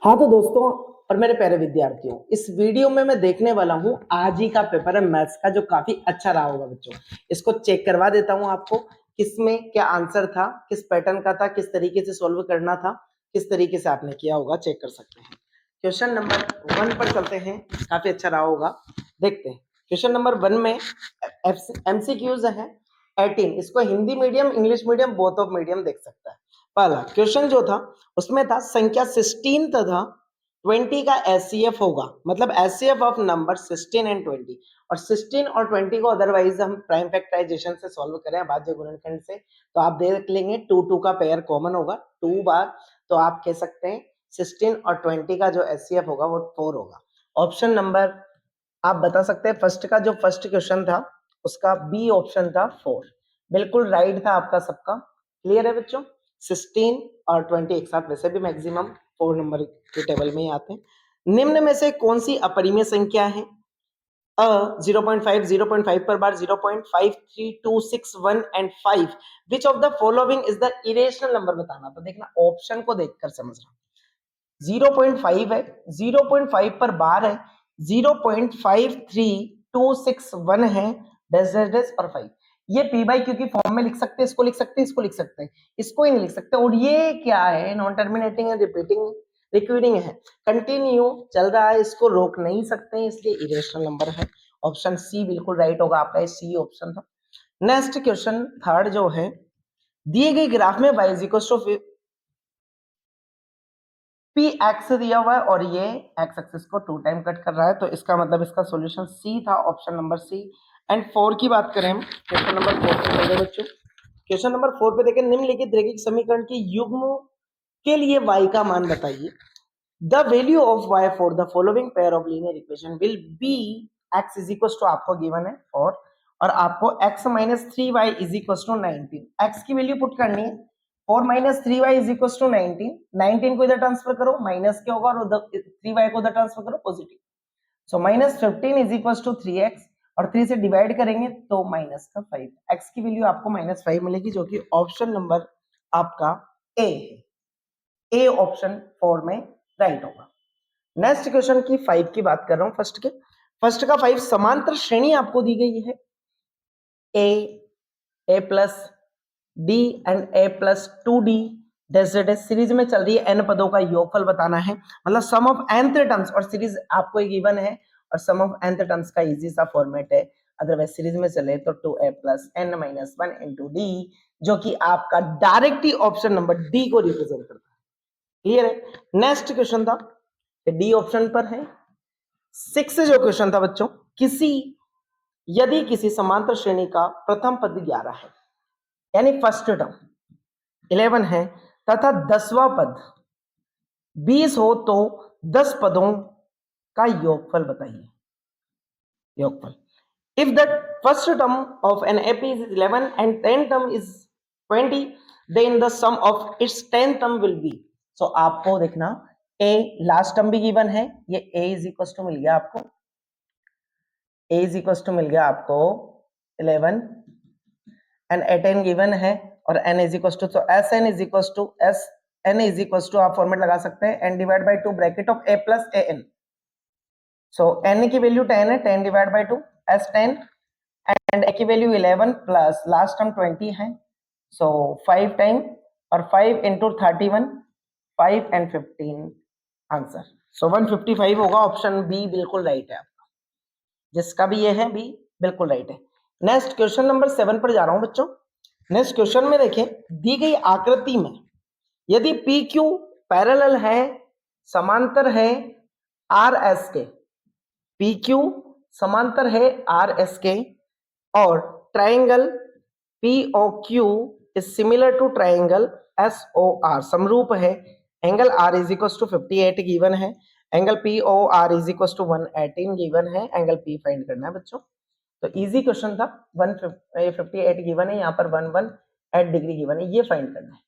हाँ तो दोस्तों और मेरे प्यारे विद्यार्थियों, इस वीडियो में मैं देखने वाला हूँ आज ही का पेपर है मैथ्स का, जो काफी अच्छा रहा होगा बच्चों। इसको चेक करवा देता हूँ आपको, किसमें क्या आंसर था, किस पैटर्न का था, किस तरीके से सॉल्व करना था, किस तरीके से आपने किया होगा, चेक कर सकते हैं। क्वेश्चन नंबर 1 पर चलते हैं, काफी अच्छा रहा होगा, देखते हैं। क्वेश्चन नंबर 1 में एमसीक्यूज है 18। इसको Hindi medium, English medium, both of medium देख सकता है। पहला क्वेश्चन जो था उसमें था संख्या 16 तथा 20 का एचसीएफ होगा, मतलब एचसीएफ ऑफ नंबर 16 एंड 20। और 16 और 20 को अदरवाइज हम प्राइम फैक्टराइजेशन से सॉल्व करें भाज्य गुणनखंड से, तो आप देख लेंगे 2 2 का पेयर कॉमन होगा 2 बार, तो आप कह सकते हैं 16 और 20 का जो एचसीएफ होगा वो 4 होगा। ऑप्शन नंबर आप बता सकते हैं फर्स्ट का, जो फर्स्ट क्वेश्चन था उसका बी ऑप्शन था 4, बिल्कुल राइट था आपका सबका। क्लियर है बच्चों? 16 और 20 एक साथ वैसे भी मैक्सिमम 4 नंबर के टेबल में ही आते हैं। निम्न में से कौन सी अपरिमेय संख्या है? 0.5 0.5 पर बार 0.5 3 2 6 1 and 5, which of the following is the irrational number बताना। तो देखना ऑप्शन को देखकर समझना। 0.5 है, 0.5 पर बार है, 0.53261 है, डैश डैश डैश पर 5। ये पी बाई क्यू की फॉर्म में लिख सकते हैं, इसको लिख सकते हैं, इसको लिख सकते हैं, इसको ही नहीं लिख सकते। और ये क्या है? नॉन टर्मिनेटिंग है, रिपीटिंग रिक्यूरिंग है, कंटिन्यू चल रहा है, इसको रोक नहीं सकते, इसलिए इरेशनल नंबर है। ऑप्शन सी बिल्कुल राइट होगा आपका, सी ऑप्शन था। नेक्स्ट क्वेश्चन थर्ड जो है, दिए गए ग्राफ में y = पी एक्स दिया हुआ है और ये एक्स एक्सिस को 2 टाइम कट कर रहा है, तो इसका मतलब इसका सॉल्यूशन सी था, ऑप्शन नंबर सी। एंड 4 की बात करें हम, क्वेश्चन नंबर 4 पे चल रहे बच्चों। क्वेश्चन नंबर 4 पे देखें, निम्नलिखित रैखिक समीकरण के युग्म के लिए y का मान बताइए। The value of y for the following pair of linear equation will be x is equal to, आपको गिवन है और आपको x minus 3y is equal to 19। x की वैल्यू पुट करनी है, 4 minus 3y is equal to 19। 19 को इधर transfer करो, माइनस क्या होगा, और 3y को इधर ट्रांसफर करो, positive. So minus 15 is equal to 3x, और 3 से डिवाइड करेंगे तो माइनस का 5। x की वैल्यू आपको माइनस 5 मिलेगी, जो कि ऑप्शन नंबर आपका ए है। ए ऑप्शन 4 में राइट होगा। नेक्स्ट क्वेश्चन की 5 की बात कर रहा हूं, फर्स्ट का 5 समांतर श्रेणी आपको दी गई है, a plus d and a plus 2d, series में चल रही है, n पदों का योगफल बताना है, मतलब सम ऑफ nth टर्म्स, और सीरीज आपको गिवन है और सम ऑफ nth टर्म्स का इजी सा फॉर्मेट है। अदरवाइज सीरीज में चले तो 2a plus n minus 1 into D, जो कि आपका डायरेक्टली ऑप्शन नंबर डी को रिप्रेजेंट करता है। क्लियर है? नेक्स्ट क्वेश्चन था, डी ऑप्शन पर है। 6 जो क्वेश्चन था बच्चों, यदि किसी समांतर श्रेणी का प्रथम पद 11 है, यानी फर्स्ट टर्म 11 है, तथा 10वां पद 20 हो, तो 10 पदों का योगफल बताइए। योगफल, if the first term of an AP is 11 and 10th term is 20, then the sum of its 10th term will be, so आपको देखना a लास्ट टर्म भी गिवन है, ये a इज इक्वल टू मिल गया आपको, a इज इक्वल टू मिल गया आपको 11 एंड a10 गिवन है, और n इज इक्वल टू, तो sn is equal to sn is equal to आप फॉर्मेट लगा सकते हैं n divide by 2 bracket of a plus an। So n की वैल्यू 10 है, 10 divide by 2 s10, and a की वैल्यू 11 प्लस लास्ट टर्म 20 है, सो 5 time और 5 इंटू 31, 5 एंड 15 आंसर, सो 155 होगा। ऑप्शन बी बिल्कुल राइट है आपका, जिसका भी ये है बी बिल्कुल राइट है। नेक्स्ट क्वेश्चन नंबर 7 पर जा रहा हूं बच्चों। नेक्स्ट क्वेश्चन में देखें, दी गई आकृति में यदि पी क्यू पैरेलल है, समांतर है R S K, P Q समांतर है आर एस के, और triangle POQ is similar to triangle SOR, समरूप है, angle R is equal to 58 given है, angle POR is equal to 118 given है, एंगल P फाइंड करना है बच्चों। तो इजी क्वेश्चन था, 158 गिवन है, यहाँ पर 118 डिग्री गिवन है, ये फाइंड करना है।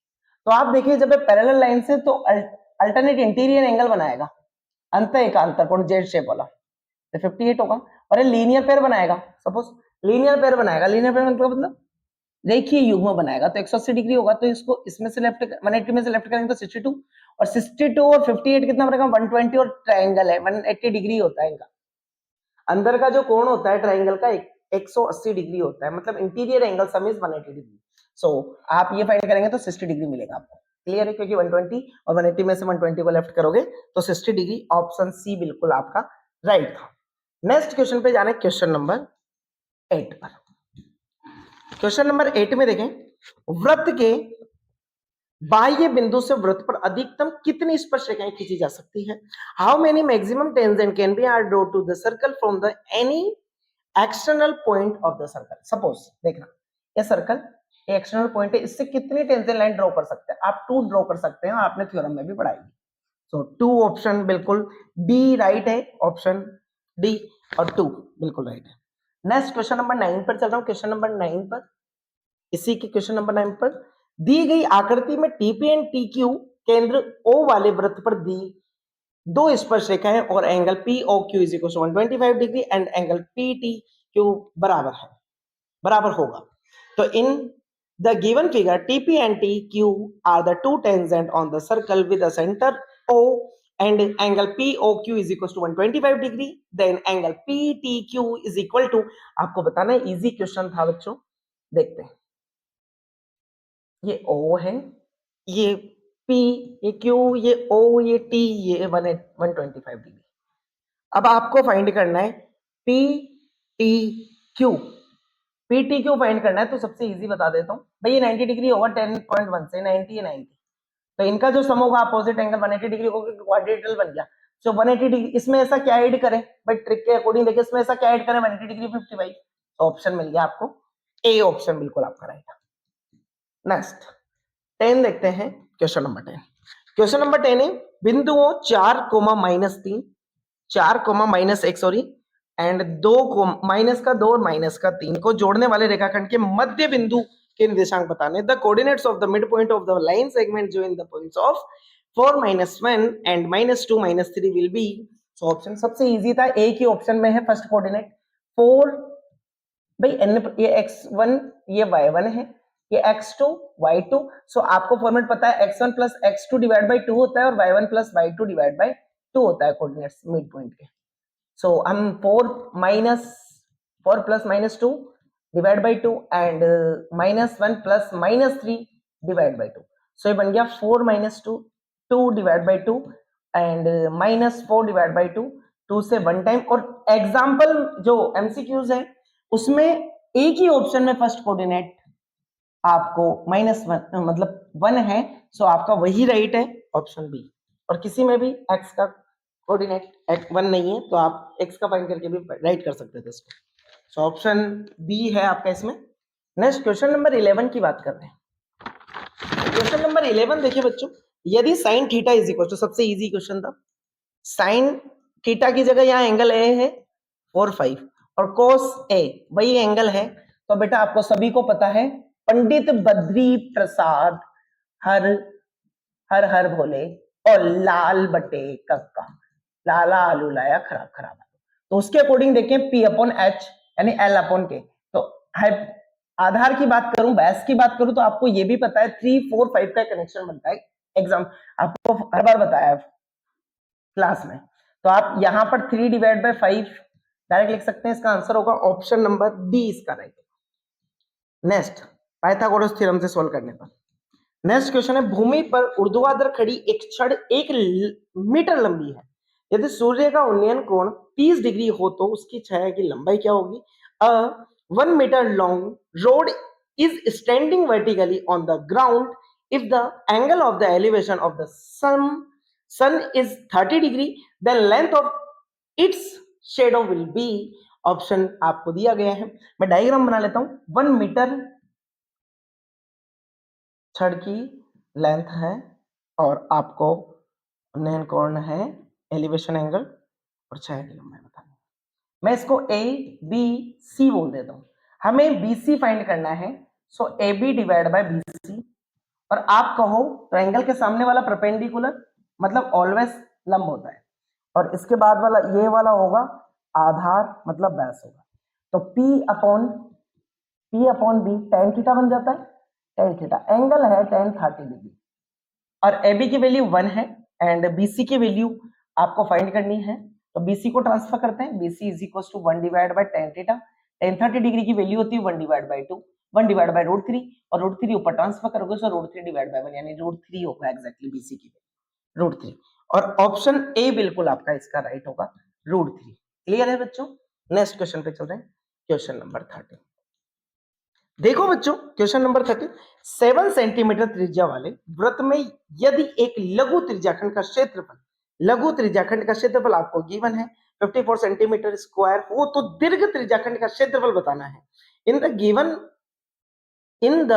तो आप देखिए, जब पैरेलल लाइन से तो अल्टरनेट इंटीरियर एंगल बनाएगा, अंत एकांतर कोण जेड शेप वाला, तो 58 होगा। और ये लीनियर पेयर बनाएगा, सपोज लीनियर पेयर बनाएगा, लीनियर पेयर मतलब रेखीय युग्म बनाएगा, तो 180 डिग्री होगा, तो इसको इसमें से लेफ्ट 180 में से लेफ्ट करेंगे तो 62, और 62 और 58 कितना बनेगा 120, और ट्रायंगल है 180 डिग्री होता है इनका, अंदर का जो कोण होता है ट्रायंगल का 180 डिग्री होता है, मतलब interior angle sum is 180 degree. So आप ये फाइंड करेंगे तो 60 डिग्री मिलेगा आपको, क्लियर है, क्योंकि 120 और 180 में से 120 को लेफ्ट करोगे तो 60 डिग्री, ऑप्शन सी बिल्कुल आपका राइट था। नेक्स्ट क्वेश्चन पे जाने, क्वेश्चन नंबर 8 पर। क्वेश्चन नंबर 8 में देखें, वृत्त के बाह्य बिंदु से वृत्त पर अधिकतम कितनी स्पर्शरेखाएं खींची जा सकती है? How many maximum tangent can be are draw to the circle from the any external point of the circle? Suppose देखना, ये सर्कल एक्सटर्नल पॉइंट है, इससे कितनी टेंजेंट लाइन ड्रॉ कर सकते हैं आप? 2 ड्रॉ कर सकते हैं, आपने थ्योरम में भी पढ़ाई। सो 2 ऑप्शन बिल्कुल डी राइट है, ऑप्शन डी और 2 बिल्कुल राइट है। नेक्स्ट क्वेश्चन नंबर 9 पर चल रहा हूं। क्वेश्चन नंबर 9 पर, इसी के क्वेश्चन नंबर 9 पर दी गई आकृति में टीपी एंड टीक्यू केंद्र O वाले वृत्त पर दी 2 स्पर्शरेखाएं और angle POQ is equal to 125 degree and angle PTQ बराबर होगा। तो in the given figure TP and TQ are the two tangent on the circle with the center O and angle POQ is equal to 125 degree, then angle PTQ is equal to, आपको बताना है, easy question था बच्चों, देखते हैं। ये O है, ये P, ये Q, ये O, ये T, ये 125 डिग्री। अब आपको फाइंड करना है PTQ। PTQ फाइंड करना है, तो सबसे इजी बता देता हूँ भाई, ये 90 डिग्री होगा, 10.1 से 90 है 90, तो इनका जो सम होगा अपोजिट एंगल 180 डिग्री होगा, क्वाड्रेटरल बन गया। सो 180 डिग्री, इसमें ऐसा क्या ऐड करें भाई, ट्रिक के अकॉर्डिंग देखिए, इसमें ऐसा क्या ऐड करें 180 डिग्री 55, तो ऑप्शन मिल गया आपको ए, ऑप्शन बिल्कुल आपका राइट है। नेक्स्ट 10 देखते हैं, क्वेश्चन नंबर 10। क्वेश्चन नंबर 10 है, बिंदुओं 4, -3, 4, -1 सॉरी, एंड 2, -2 और -3 को जोड़ने वाले रेखाखंड के मध्य बिंदु के निर्देशांक बताने। The coordinates of the mid point of the line segment joining the points of 4, -1 and -2, -3 will be. So option सबसे इजी था, एक ही ऑप्शन में है फर्स्ट कोऑर्डिनेट 4 भाई n, ये x1 ये y1 है, ये x2 y2। सो आपको फॉर्मेट पता है, x1 plus x2 divide by 2 होता है और y1 plus y2 divide by 2 होता है कोऑर्डिनेट्स मिड पॉइंट के। सो हम 4 plus -2 divide by 2 and -1 plus -3 divide by 2। सो ये बन गया 4 -2 2 divide by 2 and -4 divide by 2, 2 से 1 टाइम। और एग्जाम्पल जो MCQs है उसमें एक ही ऑप्शन में फर्स्ट कोऑर्डिनेट आपको -1 मतलब 1 है, सो आपका वही राइट है, ऑप्शन बी। और किसी में भी x का कोऑर्डिनेट 1 नहीं है, तो आप x का फाइंड करके भी राइट कर सकते थे इसको। सो ऑप्शन बी है आपका इसमें। नेक्स्ट क्वेश्चन नंबर 11 की बात कर रहे हैं। क्वेश्चन नंबर 11 देखिए बच्चों, यदि sine theta is equal to, सबसे इजी क्वेश्चन था, साइन थीटा की जगह यहाँ एंगल ए है 4, 5 और कोस ए वही एंगल है, तो बेटा आपको सभी को पता है, पंडित बद्री प्रसाद हर हर हर भोले और लाल बटे कक्का, लाला आलू लाया खराब खराब, तो उसके अकॉर्डिंग देखें P/H यानी L/K। तो आधार की बात करूं, बैस की बात करूं, तो आपको ये भी पता है 3, 4, 5 का कनेक्शन बनता है, एग्जाम आपको हर बार बताया क्लास में। तो आप यहां पर 3 डिवाइड बाई 5 डायरेक्ट लिख सकते हैं, इसका आंसर होगा ऑप्शन नंबर डी इसका राइट। नेक्स्ट पाइथागोरस थ्योरम से सॉल्व करने पर नेक्स्ट क्वेश्चन है, भूमि पर ऊर्ध्वाधर खड़ी एक छड़ 1 मीटर लंबी है, यदि सूर्य का उन्नयन कोण 30 डिग्री हो तो उसकी छाया की लंबाई क्या होगी? 1 metre long rod is standing vertically on the ground if the angle of the elevation of the sun is 30 degree, then length of its shadow will be, option आपको दिया गया है, मैं डायग्राम बना लेता हूं। 1 मीटर छड़ की लेंथ है और आपको उन्नयन कोण है, एलिवेशन एंगल और छाया की लंबाई बतानी। मैं इसको ए बी सी बोल देता हूं, हमें बीसी फाइंड करना है। So A B divide by BC, और आप कहो तो एंगल के सामने वाला परपेंडिकुलर मतलब ऑलवेज लंब होता है, और इसके बाद वाला ये वाला होगा आधार मतलब बैस होगा। तो P/H P upon B tan theta बन जाता है, tan थीटा एंगल है tan 30 डिग्री, और AB की वैल्यू 1 है एंड BC की वैल्यू आपको फाइंड करनी है, तो BC को ट्रांसफर करते हैं, BC is equal to 1 divide by tan theta, tan 30 degree की वैल्यू होती है 1 डिवाइड बाय 2, 1 डिवाइड बाय √3, और √3 ऊपर ट्रांसफर करोगे तो √3 डिवाइड बाय 1 यानी √3 होगा एग्जैक्टली BC की वैल्यू √3, और ऑप्शन ए बिल्कुल आपका इसका राइट होगा √3। क्लियर है बच्चों? नेक्स्ट क्वेश्चन पे चल रहे हैं, क्वेश्चन नंबर 30। देखो बच्चों क्वेश्चन नंबर 30, 7 सेंटीमीटर त्रिज्या वाले वृत्त में यदि एक लघु त्रिज्याखंड का क्षेत्रफल आपको गिवन है 54 सेंटीमीटर स्क्वायर हो, तो दीर्घ त्रिज्याखंड का क्षेत्रफल बताना है। In the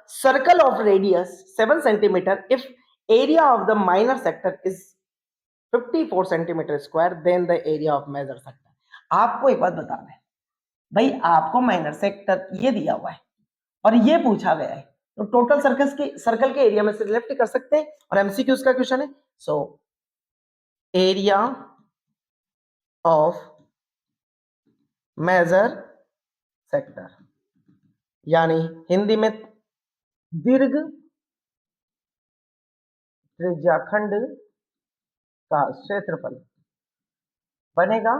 circle of radius 7 centimetre if area of the minor sector is 54 centimetre square then the area of major sector. आपको एक बात बताना है भाई, आपको माइनर सेक्टर ये दिया हुआ है और ये पूछा गया है, तो टोटल सर्कल के एरिया में से सिलेक्ट कर सकते हैं, और एमसीक्यूज का क्वेश्चन है। So area of major sector यानी हिंदी में दीर्घ त्रिज्याखंड का क्षेत्रफल बनेगा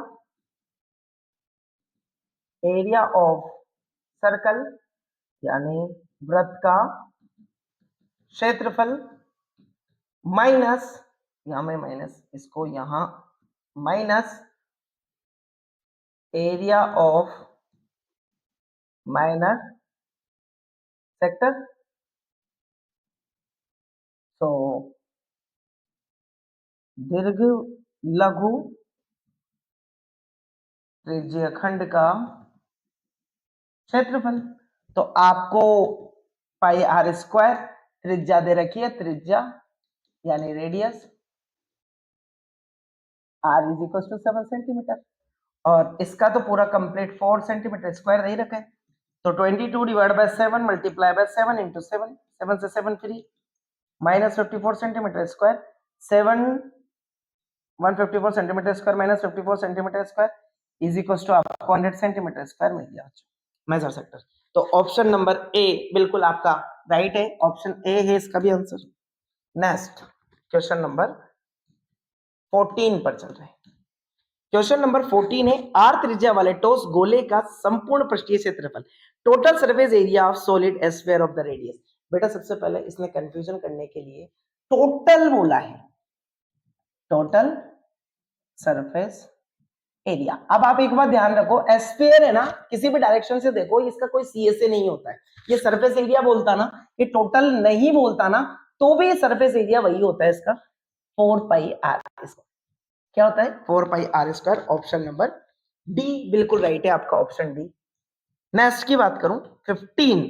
एरिया ऑफ सर्कल यानी वृत्त का क्षेत्रफल माइनस, यहां में माइनस, इसको यहां minus area of minor sector. तो दीर्घ लघु त्रिज्यखंड का क्षेत्रफल, तो आपको पाई आर स्क्वायर त्रिज्या दे रखी है, त्रिज्या यानी radius r is equal to 7 centimetre, और इसका तो पूरा कंप्लीट 4 सेंटीमीटर स्क्वायर दे रखा है, तो 22 divide by 7 multiply by 7 into 7, 7 से 7 free, minus 54 centimetre square, 7 154 centimetre square minus 54 centimetre square is equal to आपको 100 सेंटीमीटर स्क्वायर मिल गया मेजर सेक्टर। तो ऑप्शन नंबर ए बिल्कुल आपका राइट है, ऑप्शन ए है इसका भी आंसर। नेक्स्ट क्वेश्चन नंबर 14 पर चल रहे हैं। क्वेश्चन नंबर 14 है, आर त्रिज्या वाले ठोस गोले का संपूर्ण पृष्ठीय क्षेत्रफल, total surface area of solid sphere of the radius. बेटा सबसे पहले इसने कंफ्यूजन करने के लिए टोटल बोला है, टोटल सरफेस एरिया। अब आप एक बात ध्यान रखो, एस्फीयर है ना, किसी भी डायरेक्शन से देखो इसका कोई सीएसए नहीं होता है, ये सरफेस एरिया बोलता ना, ये टोटल नहीं बोलता ना, तो भी सरफेस एरिया वही होता है इसका 4 पाई आर स्क्वायर। क्या होता है 4 pi are square. Option number D बिल्कुल राइट है आपका, ऑप्शन डी। नेक्स्ट की बात करूं 15,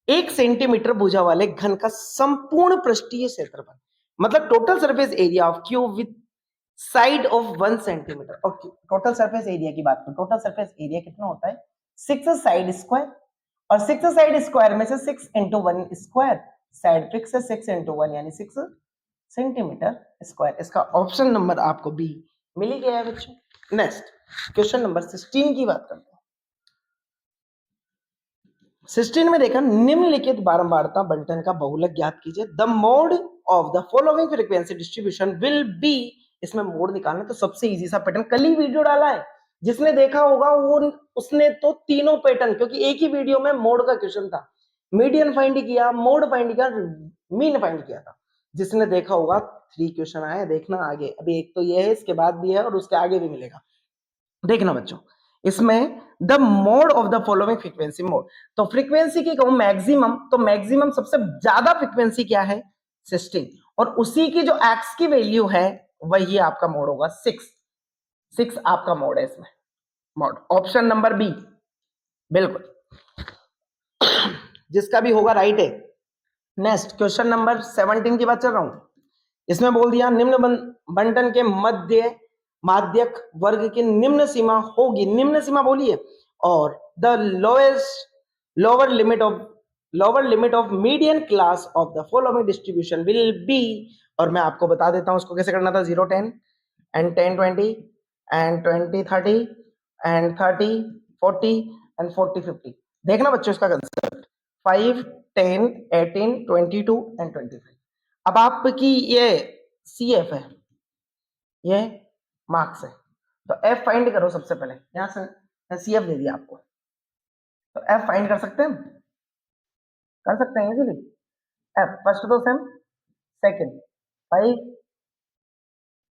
1 सेंटीमीटर भुजा वाले घन का संपूर्ण पृष्ठीय क्षेत्रफल, मतलब total surface area of cube with side of 1 centimetre. और टोटल सरफेस एरिया की बात करूं, टोटल सरफेस एरिया कितना होता है 6 साइड स्क्वायर, और 6 साइड स्क्वायर में से 6 इंटू 1 स्क्वायर, साइड फिक्स है 6 इंटू 1 यानी 6 सेंटीमीटर स्क्वायर। इसका ऑप्शन नंबर आपको बी मिल ही गया है बच्चों। नेक्स्ट क्वेश्चन नंबर 16 की बात करते हैं। 16 में देखा, निम्नलिखित बारंबारता बंटन का बहुलक ज्ञात कीजिए। The mode of the following frequency distribution will be, इसमें मोड निकालना तो सबसे इजी सा पैटर्न, कल ही वीडियो डाला है, जिसने देखा होगा वो उसने तो तीनों पैटर्न, क्योंकि एक ही वीडियो में मोड का क्वेश्चन था, मीडियन फाइंड किया, मोड फाइंड किया, मीन फाइंड किया था, जिसने देखा होगा 3 क्वेश्चन आए, देखना आगे, अभी एक तो ये है, इसके बाद भी है और उसके आगे भी मिलेगा, देखना बच्चों। इसमें the mode of the following frequency mode, तो फ्रीक्वेंसी की कहूं मैक्सिमम, तो मैक्सिमम सबसे ज्यादा फ्रीक्वेंसी क्या है 16, और उसी की जो एक्स की वैल्यू है वही आपका मोड होगा 6 आपका मोड है इसमें, मोड ऑप्शन नंबर बी बिल्कुल जिसका भी होगा राइट है। नेक्स्ट क्वेश्चन नंबर 17 की बात चल रहा हूं, इसमें बोल दिया निम्न बंटन के मध्य माध्यक वर्ग की निम्न सीमा होगी, निम्न सीमा बोलिए, और the lower limit of median class of the following distribution will be, और मैं आपको बता देता हूं उसको कैसे करना था, 0 10 एंड 10 20 एंड 20 30 एंड 30 40 एंड 40 50। देखना बच्चों इसका कंसेप्ट, 5, 10, 18, 22 एंड 25। अब आपकी ये CF है, ये मार्क्स है, तो F फाइंड करो सबसे पहले। यहां से CF दे दिया आपको, तो F फाइंड कर सकते हैं, कर सकते हैं इजीली। F फर्स्ट तो सेम, सेकंड 5,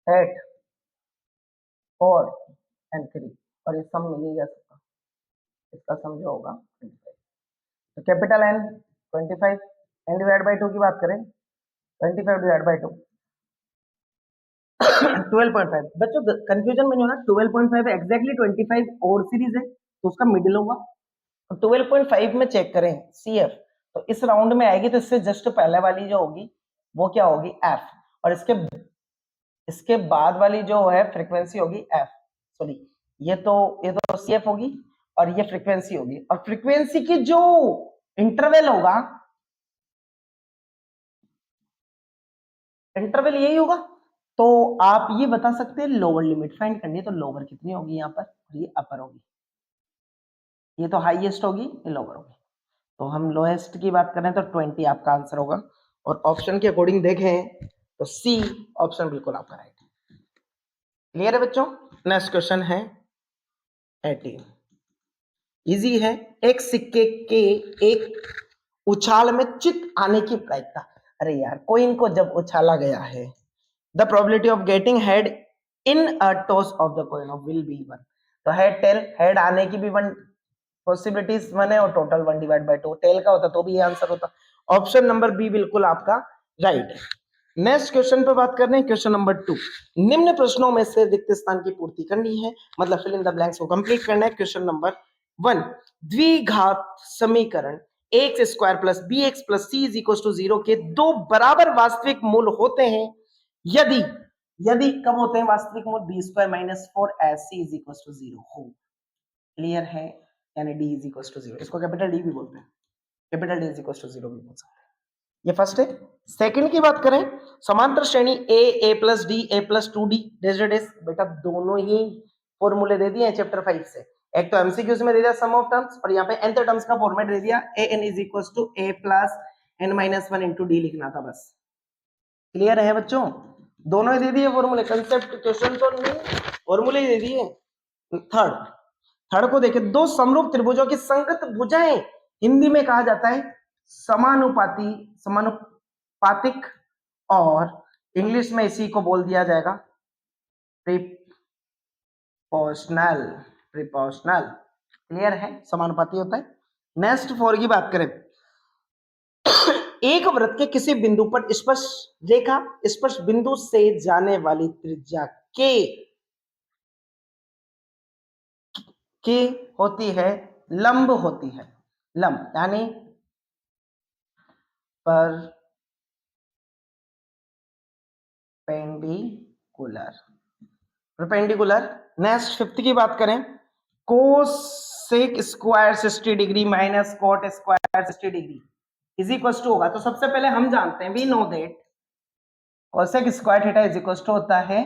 8, 4 एंड 3, और ये सम मिलेगा सबका, इसका सम जो होगा 25। तो capital N 25 and divide by 2 की बात करें, 25 डिवाइड बाई 2 12.5। बच्चों कंफ्यूजन में नहीं होना, 12.5 एग्जैक्टली 25 और सीरीज है तो उसका मिडिल होगा। तो 12.5 में चेक करें CF, तो इस राउंड में आएगी, तो इससे जस्ट पहले वाली जो होगी वो क्या होगी F, और इसके बाद वाली जो है फ्रीक्वेंसी होगी F, सॉरी ये तो CF होगी और ये फ्रीक्वेंसी होगी, और फ्रीक्वेंसी की जो इंटरवल होगा, इंटरवल यही होगा। तो आप ये बता सकते हैं लोअर लिमिट फाइंड करनी है, तो लोअर कितनी होगी यहाँ पर, और ये अपर होगी, ये तो हाईएस्ट होगी, ये लोअर होगी। तो हम लोएस्ट की बात करें तो 20 आपका आंसर होगा, और ऑप्शन के अकॉर्डिंग देखें तो सी ऑप्शन बिल्कुल आपका राइट है। क्लियर है बच्चों? नेक्स्ट क्वेश्चन है 18, इजी है। एक सिक्के के एक उछाल में चित आने की प्रायिकता, अरे यार कोइन को जब उछाला गया है, the probability of getting head in a toss of the coin of will be 1। तो हेड टेल, हेड आने की भी 1 पॉसिबिलिटीज 1 है, और टोटल 1 डिवाइड बाय 2 टेल का होता तो भी ये आंसर होता। ऑप्शन नंबर बी बिल्कुल आपका राइट है। नेक्स्ट क्वेश्चन पे बात कर रहे हैं, क्वेश्चन नंबर 2। निम्न प्रश्नों में से रिक्त स्थान की पूर्ति करनी है, मतलब फिल इन द ब्लैंक्स को कंप्लीट करना है। क्वेश्चन नंबर 1, द्विघात समीकरण x square plus b x plus c is equal to 0 के दो बराबर वास्तविक मूल होते हैं यदि, यदि कब होते हैं वास्तविक मूल, b square minus 4 c is equal to 0 हो। क्लियर है? यानी डी इज इक्वल टू 0, इसको कैपिटल डी भी बोलते हैं, capital D is equal to 0 भी बोल सकते हैं। ये फर्स्ट है। सेकंड की बात करें, समांतर श्रेणी a plus d a plus 2d डेज बेटा दोनों ही फॉर्मूले दे दिए हैं चैप्टर 5 से। एक तो एमसीक्यूज में दे दिया सम ऑफ टर्म्स, और यहाँ पे nth टर्म्स का फॉर्मेट दे दिया a n is equal to a plus n minus 1 into D लिखना था बस। क्लियर है बच्चों? दोनों ही दे दिए फॉर्मूले, कंसेप्ट क्वेश्चन तो नहीं, फॉर्मूले ही दे दिए। थर्ड को देखें, दो समरूप त्रिभुजों की संगत भुजाएं हिंदी में कहा जाता है समानुपाती, समानुपातिक, और इंग्लिश में इसी को बोल दिया जाएगा प्रिपोर्शनल, प्रिपोर्शनल। क्लियर है? समानुपाती होता है। नेक्स्ट 4 की बात करें, एक वृत्त के किसी बिंदु पर स्पर्श रेखा स्पर्श बिंदु से जाने वाली त्रिज्या के होती है, लंब होती है, लंब यानी परपेंडिकुलर, परपेंडिकुलर। नेक्स्ट 5th की बात करें, cosec square 60 degree minus cot square 60 degree is equal to होगा। तो सबसे पहले हम जानते हैं, we know that cosec square theta is equal to होता है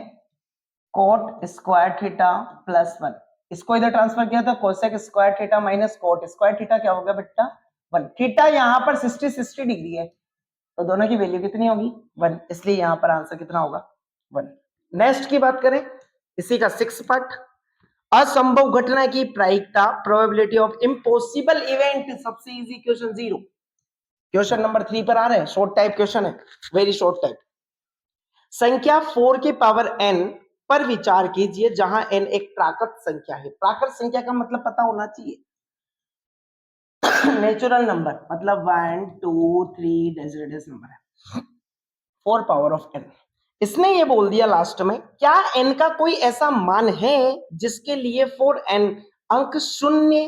कोट स्क्वायर थीटा प्लस 1। इसको इधर ट्रांसफर किया तो cosec square theta minus cot square theta क्या होगा बेटा 1। थीटा यहाँ पर 60 डिग्री है, तो दोनों की वैल्यू कितनी होगी 1, इसलिए यहाँ पर आंसर कितना होगा 1। नेक्स्ट की बात करें, इसी का 6th पार्ट, असंभव घटना की प्रायिकता प्रोबेबिलिटी ऑफ इम्पॉसिबल इवेंट, सबसे इजी क्वेश्चन 0। क्वेश्चन नंबर 3 पर आ रहे हैं, शॉर्ट टाइप क्वेश्चन है, वेरी शॉर्ट टाइप। संख्या 4 की पावर n पर विचार कीजिए जहां n एक प्राकृत संख्या है। प्राकृत संख्या का मतलब पता होना चाहिए, नेचुरल नंबर मतलब 1 2 3 डेसिमल नंबर है, 4 पावर ऑफ n। इसने ये बोल दिया लास्ट में, क्या n का कोई ऐसा मान है जिसके लिए 4n अंक शून्य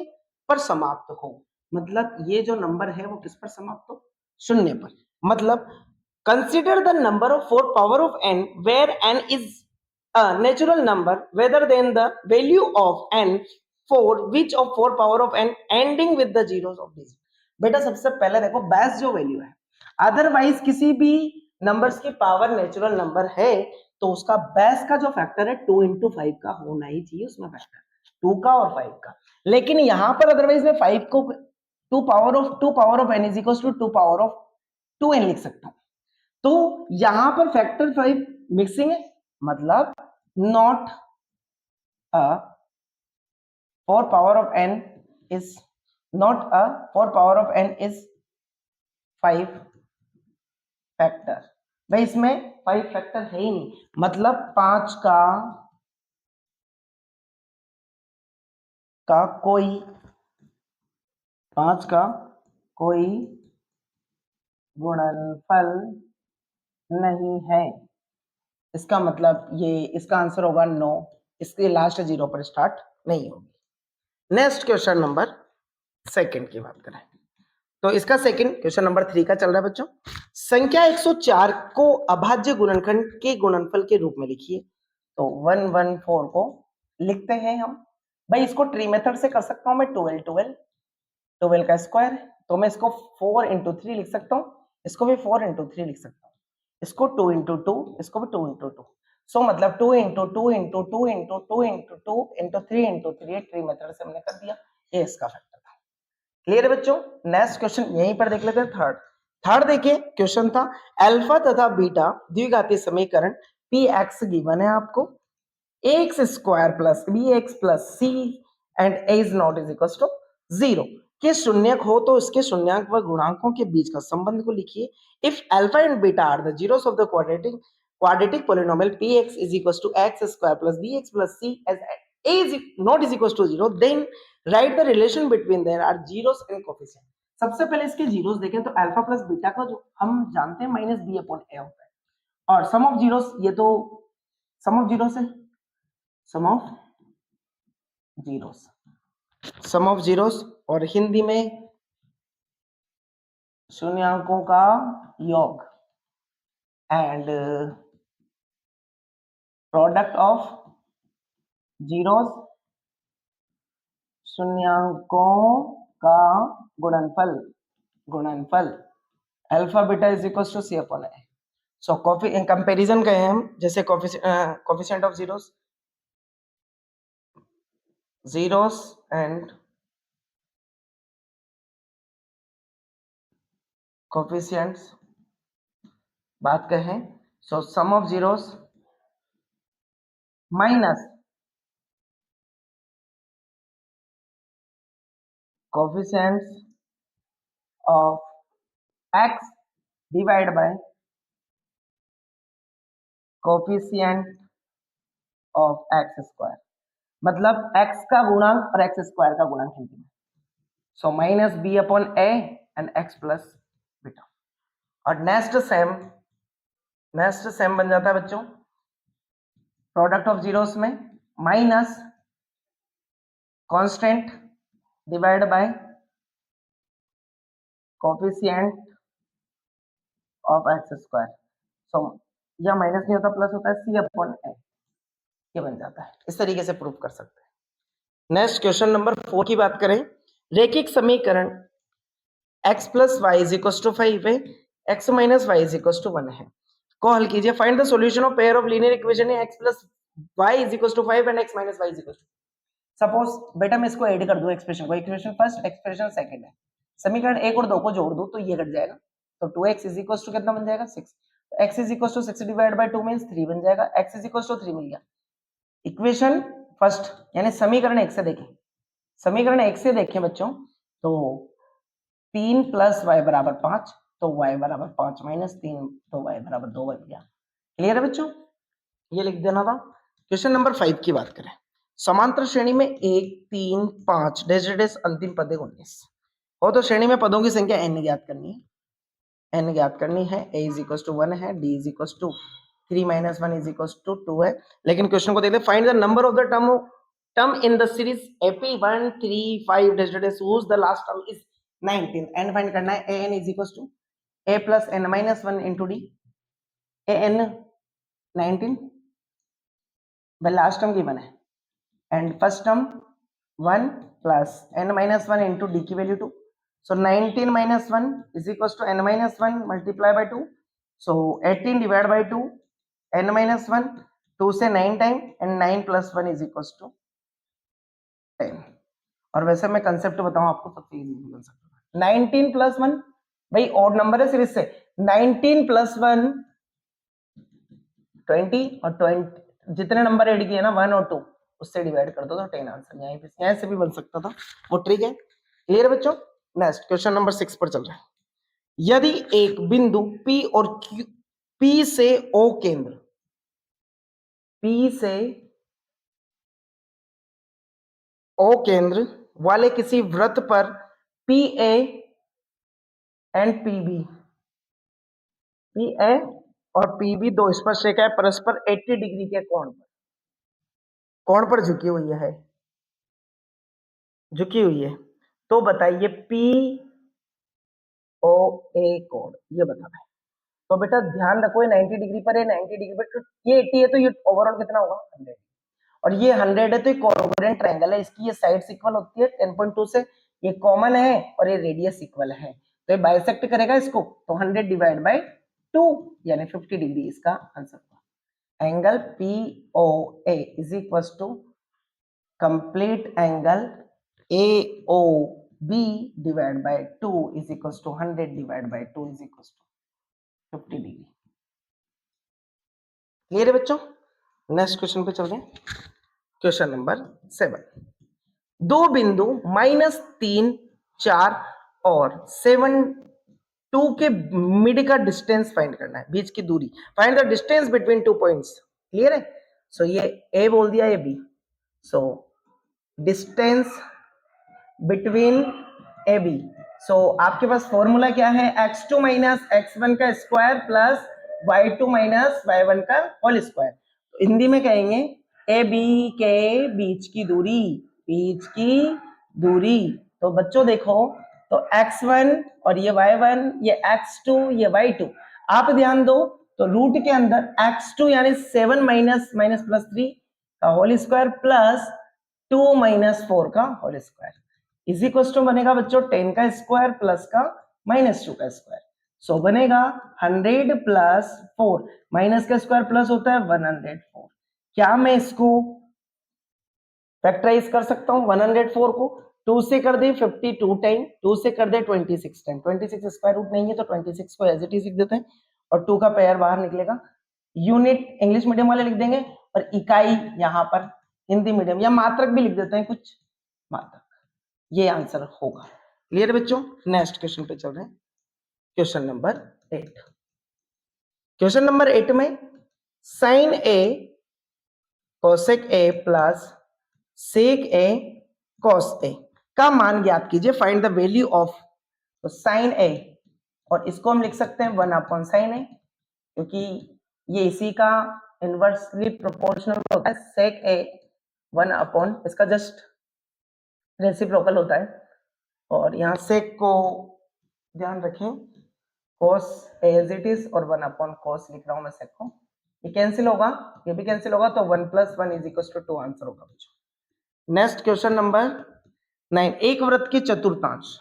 पर समाप्त हो। मतलब ये जो नंबर है वो किस पर समाप्त हो, शून्य पर। मतलब consider the number of 4 power of n where n is a natural number rather than the value of n for which of 4 power of n ending with the zeros of digit। बेटा सबसे पहले देखो base जो value है, otherwise किसी भी numbers की power natural number है तो उसका बेस का जो फैक्टर है 2 into 5 का होना ही चाहिए उसमें फैक्टर, 2 का और 5 का। लेकिन यहां पर अदरवाइज में 5 को two power of n is equal to power of 2n लिख सकता हूं। तो यहां पर फैक्टर 5 मिक्सिंग है, मतलब not a 4 power of n is not a 4 power of n is 5 factor. भाई इसमें 5 फैक्टर है ही नहीं, मतलब 5 का कोई 5 का कोई गुणनफल नहीं है। इसका मतलब ये इसका आंसर होगा नो, इसके लास्ट 0 पर स्टार्ट नहीं होगी। नेक्स्ट क्वेश्चन नंबर सेकंड की बात करें तो इसका सेकंड क्वेश्चन नंबर 3 का चल रहा है बच्चों। संख्या 104 को अभाज्य गुणनखंड के गुणनफल के रूप में लिखिए। तो 114 को लिखते हैं हम। भाई इसको ट्री मेथड से कर सकता हूं मैं, 12 का स्क्वायर है, तो मैं इसको 4 इंटू 3 लिख सकता हूँ, इसको भी 4 इंटू 3 लिख सकता हूँ, इसको 2 इंटू 2, इसको भी 2 इंटू 2। सो मतलब 2 into 2 into 2 into 2 into 2 into 3 into 3 tree method से हमने कर दिया। ये इसका फैक्टर था। क्लियर है बच्चों। नेक्स्ट क्वेश्चन यहीं पर देख लेते हैं। थर्ड देखिए क्वेश्चन था अल्फा तथा बीटा द्विघातीय समीकरण पी एक्स गिवन है आपको, x square plus b x plus c and a is not is equal to 0 के शून्यक हो तो इसके शून्यक व गुणांकों के बीच का संबंध को लिखिए। If alpha and beta are the zeros of the quadratic polynomial px is equals to x square plus bx plus c as a is not is equals to 0, then write the relation between there are zeros and coefficient। सबसे पहले इसके zeros देखें तो alpha plus beta का जो हम जानते हैं माइनस बी अपॉन ए होता है, और सम ऑफ जीरोस, ये तो सम ऑफ जीरोस है, सम ऑफ जीरोस और हिंदी में शून्यांकों का योग एंड प्रोडक्ट ऑफ जीरोस शून्यांकों का गुणनफल alpha beta is equal to C upon A. So comparison कहें हम, जैसे coefficient of zeros and coefficients बात कहें, so sum of zeros minus coefficients of x divide by coefficient of x square, मतलब x का गुणांक और x स्क्वायर का गुणांक हिंदी में। So minus B upon A and x plus beta. और नेक्स्ट सेम बन जाता है बच्चों प्रोडक्ट ऑफ जीरोस में minus constant divide by coefficient of x square. So यह माइनस नहीं होता, प्लस होता है, सी अपॉन ए, ये बन जाता है। इस तरीके से प्रूव कर सकते हैं। नेक्स्ट क्वेश्चन नंबर 4 की बात करें, रैखिक समीकरण x plus y is equal to 5 है, x minus y is equal to 1 है, को हल कीजिए। Find the solution of pair of linear equation x plus y is equal to 5 and x minus y is equal to. Suppose बेटा मैं इसको add कर दूं, एक्सप्रेशन को, एक्सप्रेशन फर्स्ट एक्सप्रेशन सेकंड है, समीकरण 1 और 2 को जोड़ दूं तो ये कट जाएगा, तो 2x इज इक्वल टू कितना बन जाएगा 6, तो x is equal to 6 divide by 2 means 3 बन जाएगा, x इज इक्वल टू 3 मिल गया। इक्वेशन फर्स्ट यानी समीकरण 1 से देखें, समीकरण 1 से देखें बच्चों तो 3 प्लस वाई बराबर 5, तो y बराबर 5 माइनस 3, तो y बराबर 2 बन गया। क्लियर है बच्चों, ये लिख देना था। क्वेश्चन नंबर 5 की बात करें, समांतर श्रेणी में 1 3 5 डेश अंतिम पद 19 हो तो श्रेणी में पदों की संख्या n ज्ञात करनी है। a इज इक्वल टू 1 है, d is equal to 3 minus 1 is equal to 2 है। लेकिन क्वेश्चन को देखते हैं, find the number of the term in the series ap 1 3 5 dash whose the last term is 19 n find करना है। an is equal to a plus n minus 1 into D, an 19 the last term given है and first term 1 plus n minus 1 into D की value 2, so 19 minus 1 is equals to n minus 1 multiply by 2, so 18 divided by 2 n minus 1, 2 से 9 time and 9 plus 1 is equals to 10। और वैसे मैं concept बताऊं आपको सबसे easy बन सकता है, 19 प्लस 1, भाई ऑड नंबर है सीरीज से, 19 प्लस 1 20, और 20 जितने नंबर ऐड किए ना 1 और 2 उससे डिवाइड कर दो तो 10 आंसर। यहीं से भी बन सकता था, वो ट्रिक है। क्लियर है बच्चों? नेक्स्ट क्वेश्चन नंबर 6 पर चल रहा है। यदि एक बिंदु P और Q, P से O केंद्र, P से O केंद्र वाले किसी वृत्त पर PA एंड PB, PA और PB दो स्पर्शरेखाएं परस्पर 80 डिग्री के कोण पर झुकी हुई है, झुकी हुई है, तो बताइए पी ओ ए कोण ये बताना है। तो बेटा ध्यान रखो, ये 90 डिग्री पर है, 90 डिग्री पर, तो ये 80 है, तो ये ओवरऑल कितना होगा 100, और ये 100 है, तो ये कोऑर्डिनेट ट्रायंगल है, इसकी ये साइड्स इक्वल होती है 10.2 से, ये कॉमन है और ये रेडियस इक्वल है, तो ये बाइसेक्ट करेगा इसको, तो 100 डिवाइड बाय 2 यानी 50 डिग्री इसका आंसर होगा। Angle P O A is equal to complete angle AOB divided by 2 is equals to 100 divided by 2 is equals to 50 degree. Clear है बच्चों? नेक्स्ट क्वेश्चन पे चल रहे हैं। क्वेश्चन नंबर 7, दो बिंदु -3, 4 और 7, 2 के मिड का डिस्टेंस फाइंड करना है, बीच की दूरी, find the distance between 2 points. Clear है? सो ये ए बोल दिया, ये B, so distance between A B, so आपके पास फॉर्मूला क्या है, x2 माइनस x1 का square plus y2 minus y1 का होल स्क्वायर। तो हिंदी में कहेंगे ए बी के बीच की दूरी, बीच की दूरी। तो बच्चों देखो, तो x1 और ये y1, ये x2, ये y2, आप ध्यान दो, तो रूट के अंदर x2 यानी 7 माइनस माइनस प्लस 3 का होल स्क्वायर प्लस 2 माइनस 4 का whole square is equal to बनेगा बच्चों 10 का स्क्वायर प्लस का -2 का स्क्वायर, सो बनेगा 100 प्लस 4, माइनस का स्क्वायर प्लस होता है 104। क्या मैं इसको फैक्टराइज कर सकता हूं? 104 को 2 से कर दे 52 टाइम, 2 से कर दे 26 टाइम, 26 स्क्वायर रूट नहीं है तो 26 को एज इट इज लिख देते हैं, और 2 का पेयर बाहर निकलेगा। यूनिट इंग्लिश मीडियम वाले लिख देंगे, और इकाई यहां पर हिंदी मीडियम या मात्रक भी लिख देते हैं, कुछ मात्रक, ये आंसर होगा। क्लियर बच्चों? नेक्स्ट क्वेश्चन पे चल रहे हैं। क्वेश्चन नंबर 8, क्वेश्चन नंबर 8 में sine A cosec A plus sec A cos A का मान ज्ञात कीजिए, फाइंड द वैल्यू ऑफ। तो साइन ए, और इसको हम लिख सकते हैं 1 अपॉन साइन ए, क्योंकि ये इसी का इनवर्सली प्रोपोर्शनल होता है, सेक ए 1 अपॉन इसका जस्ट रेसिप्रोकल होता है, और यहाँ सेक को ध्यान रखें cos एज इट इज, और 1 अपॉन cos लिख रहा हूं मैं सेक को, ये कैंसिल होगा, ये भी कैंसिल होगा, तो 1 plus 1 is equal to 2 answer होगा बच्चों। नेक्स्ट क्वेश्चन नंबर 9, एक वृत्त के चतुर्थांश,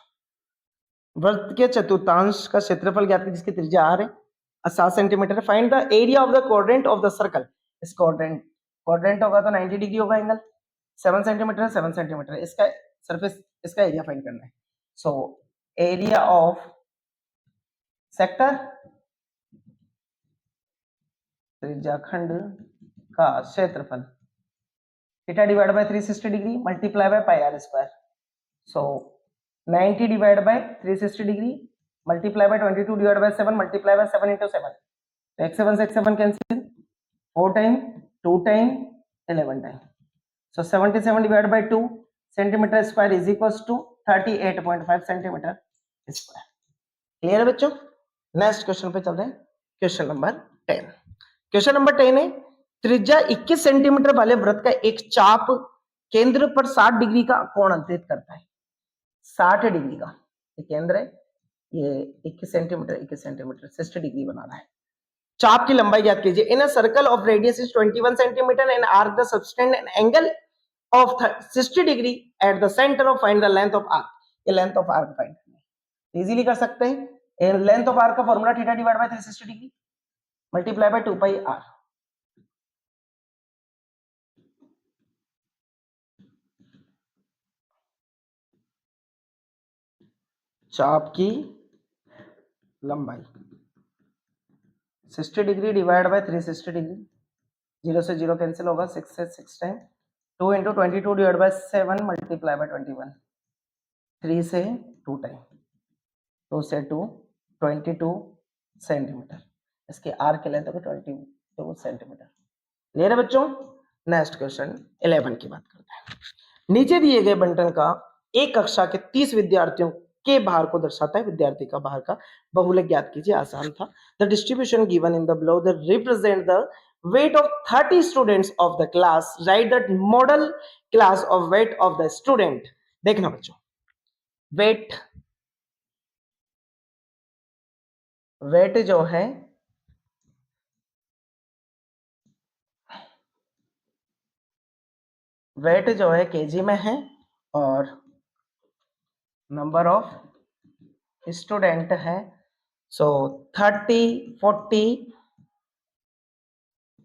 वृत्त के चतुर्थांश का क्षेत्रफल ज्ञात कीजिए, जिसकी त्रिज्या r है, 7 centimetre. Find the area of the quadrant of the circle. इस क्वाड्रेंट, क्वाड्रेंट होगा तो 90 डिग्री होगा एंगल, 7 सेंटीमीटर, 7 सेंटीमीटर, इसका सरफेस, इसका एरिया फाइंड करना है। सो एरिया ऑफ सेक्टर, त्रिज्याखंड का क्षेत्रफल, theta divide by 360 degree multiply by pi are square, so 90 divide by 360 degree multiply by 22 divide by 7 multiply by 7 into 7, तो x 7 से x 7 cancel, 4 time 2 time 11 time, so 77 divide by 2 centimetre square is equals to 38.5 centimetre square. Clear है बच्चों? Next question पे चल रहे हैं। Question number 10, question number 10 है, त्रिज्या 21 सेंटीमीटर वाले वृत्त का एक चाप केंद्र पर 60 डिग्री का कोण अंकित करता है, 60 डिग्री का ये केंद्र है, ये 21 सेंटीमीटर 60 डिग्री बना रहा है। चाप की लंबाई ज्ञात कीजिए। In a circle of radius is 21 centimetre and arc the subtend an angle of 60 degree at the centre of, find the length of arc. ये लेंथ ऑफ आर्क फाइंड करना है, इजीली कर सकते हैं। लेंथ ऑफ आर्क का formula theta divide by 360 degree multiply by 2 pi R. चाप की लंबाई 60 डिग्री डिवाइड बाय 360 डिग्री, 0 से 0 कैंसिल होगा, 6 से 6 time, 2 into 22 divide by 7 multiply bye 21, 3 से 2 टाइम, 2 से 2, 22 सेंटीमीटर। इसके आर की लेंथ होगी 22 सेंटीमीटर। क्लियर है बच्चों? नेक्स्ट क्वेश्चन 11 की बात करते हैं। नीचे दिए गए बंटन का एक कक्षा के 30 विद्यार्थियों के भार को दर्शाता है। विद्यार्थी का भार का बहुलक ज्ञात कीजिए। आसान था। The distribution given in the below the represent the weight of 30 students of the class. Write the model class of weight of the student. देखना बच्चों, वेट जो है केजी में है और नंबर ऑफ स्टूडेंट है। सो 30, 40,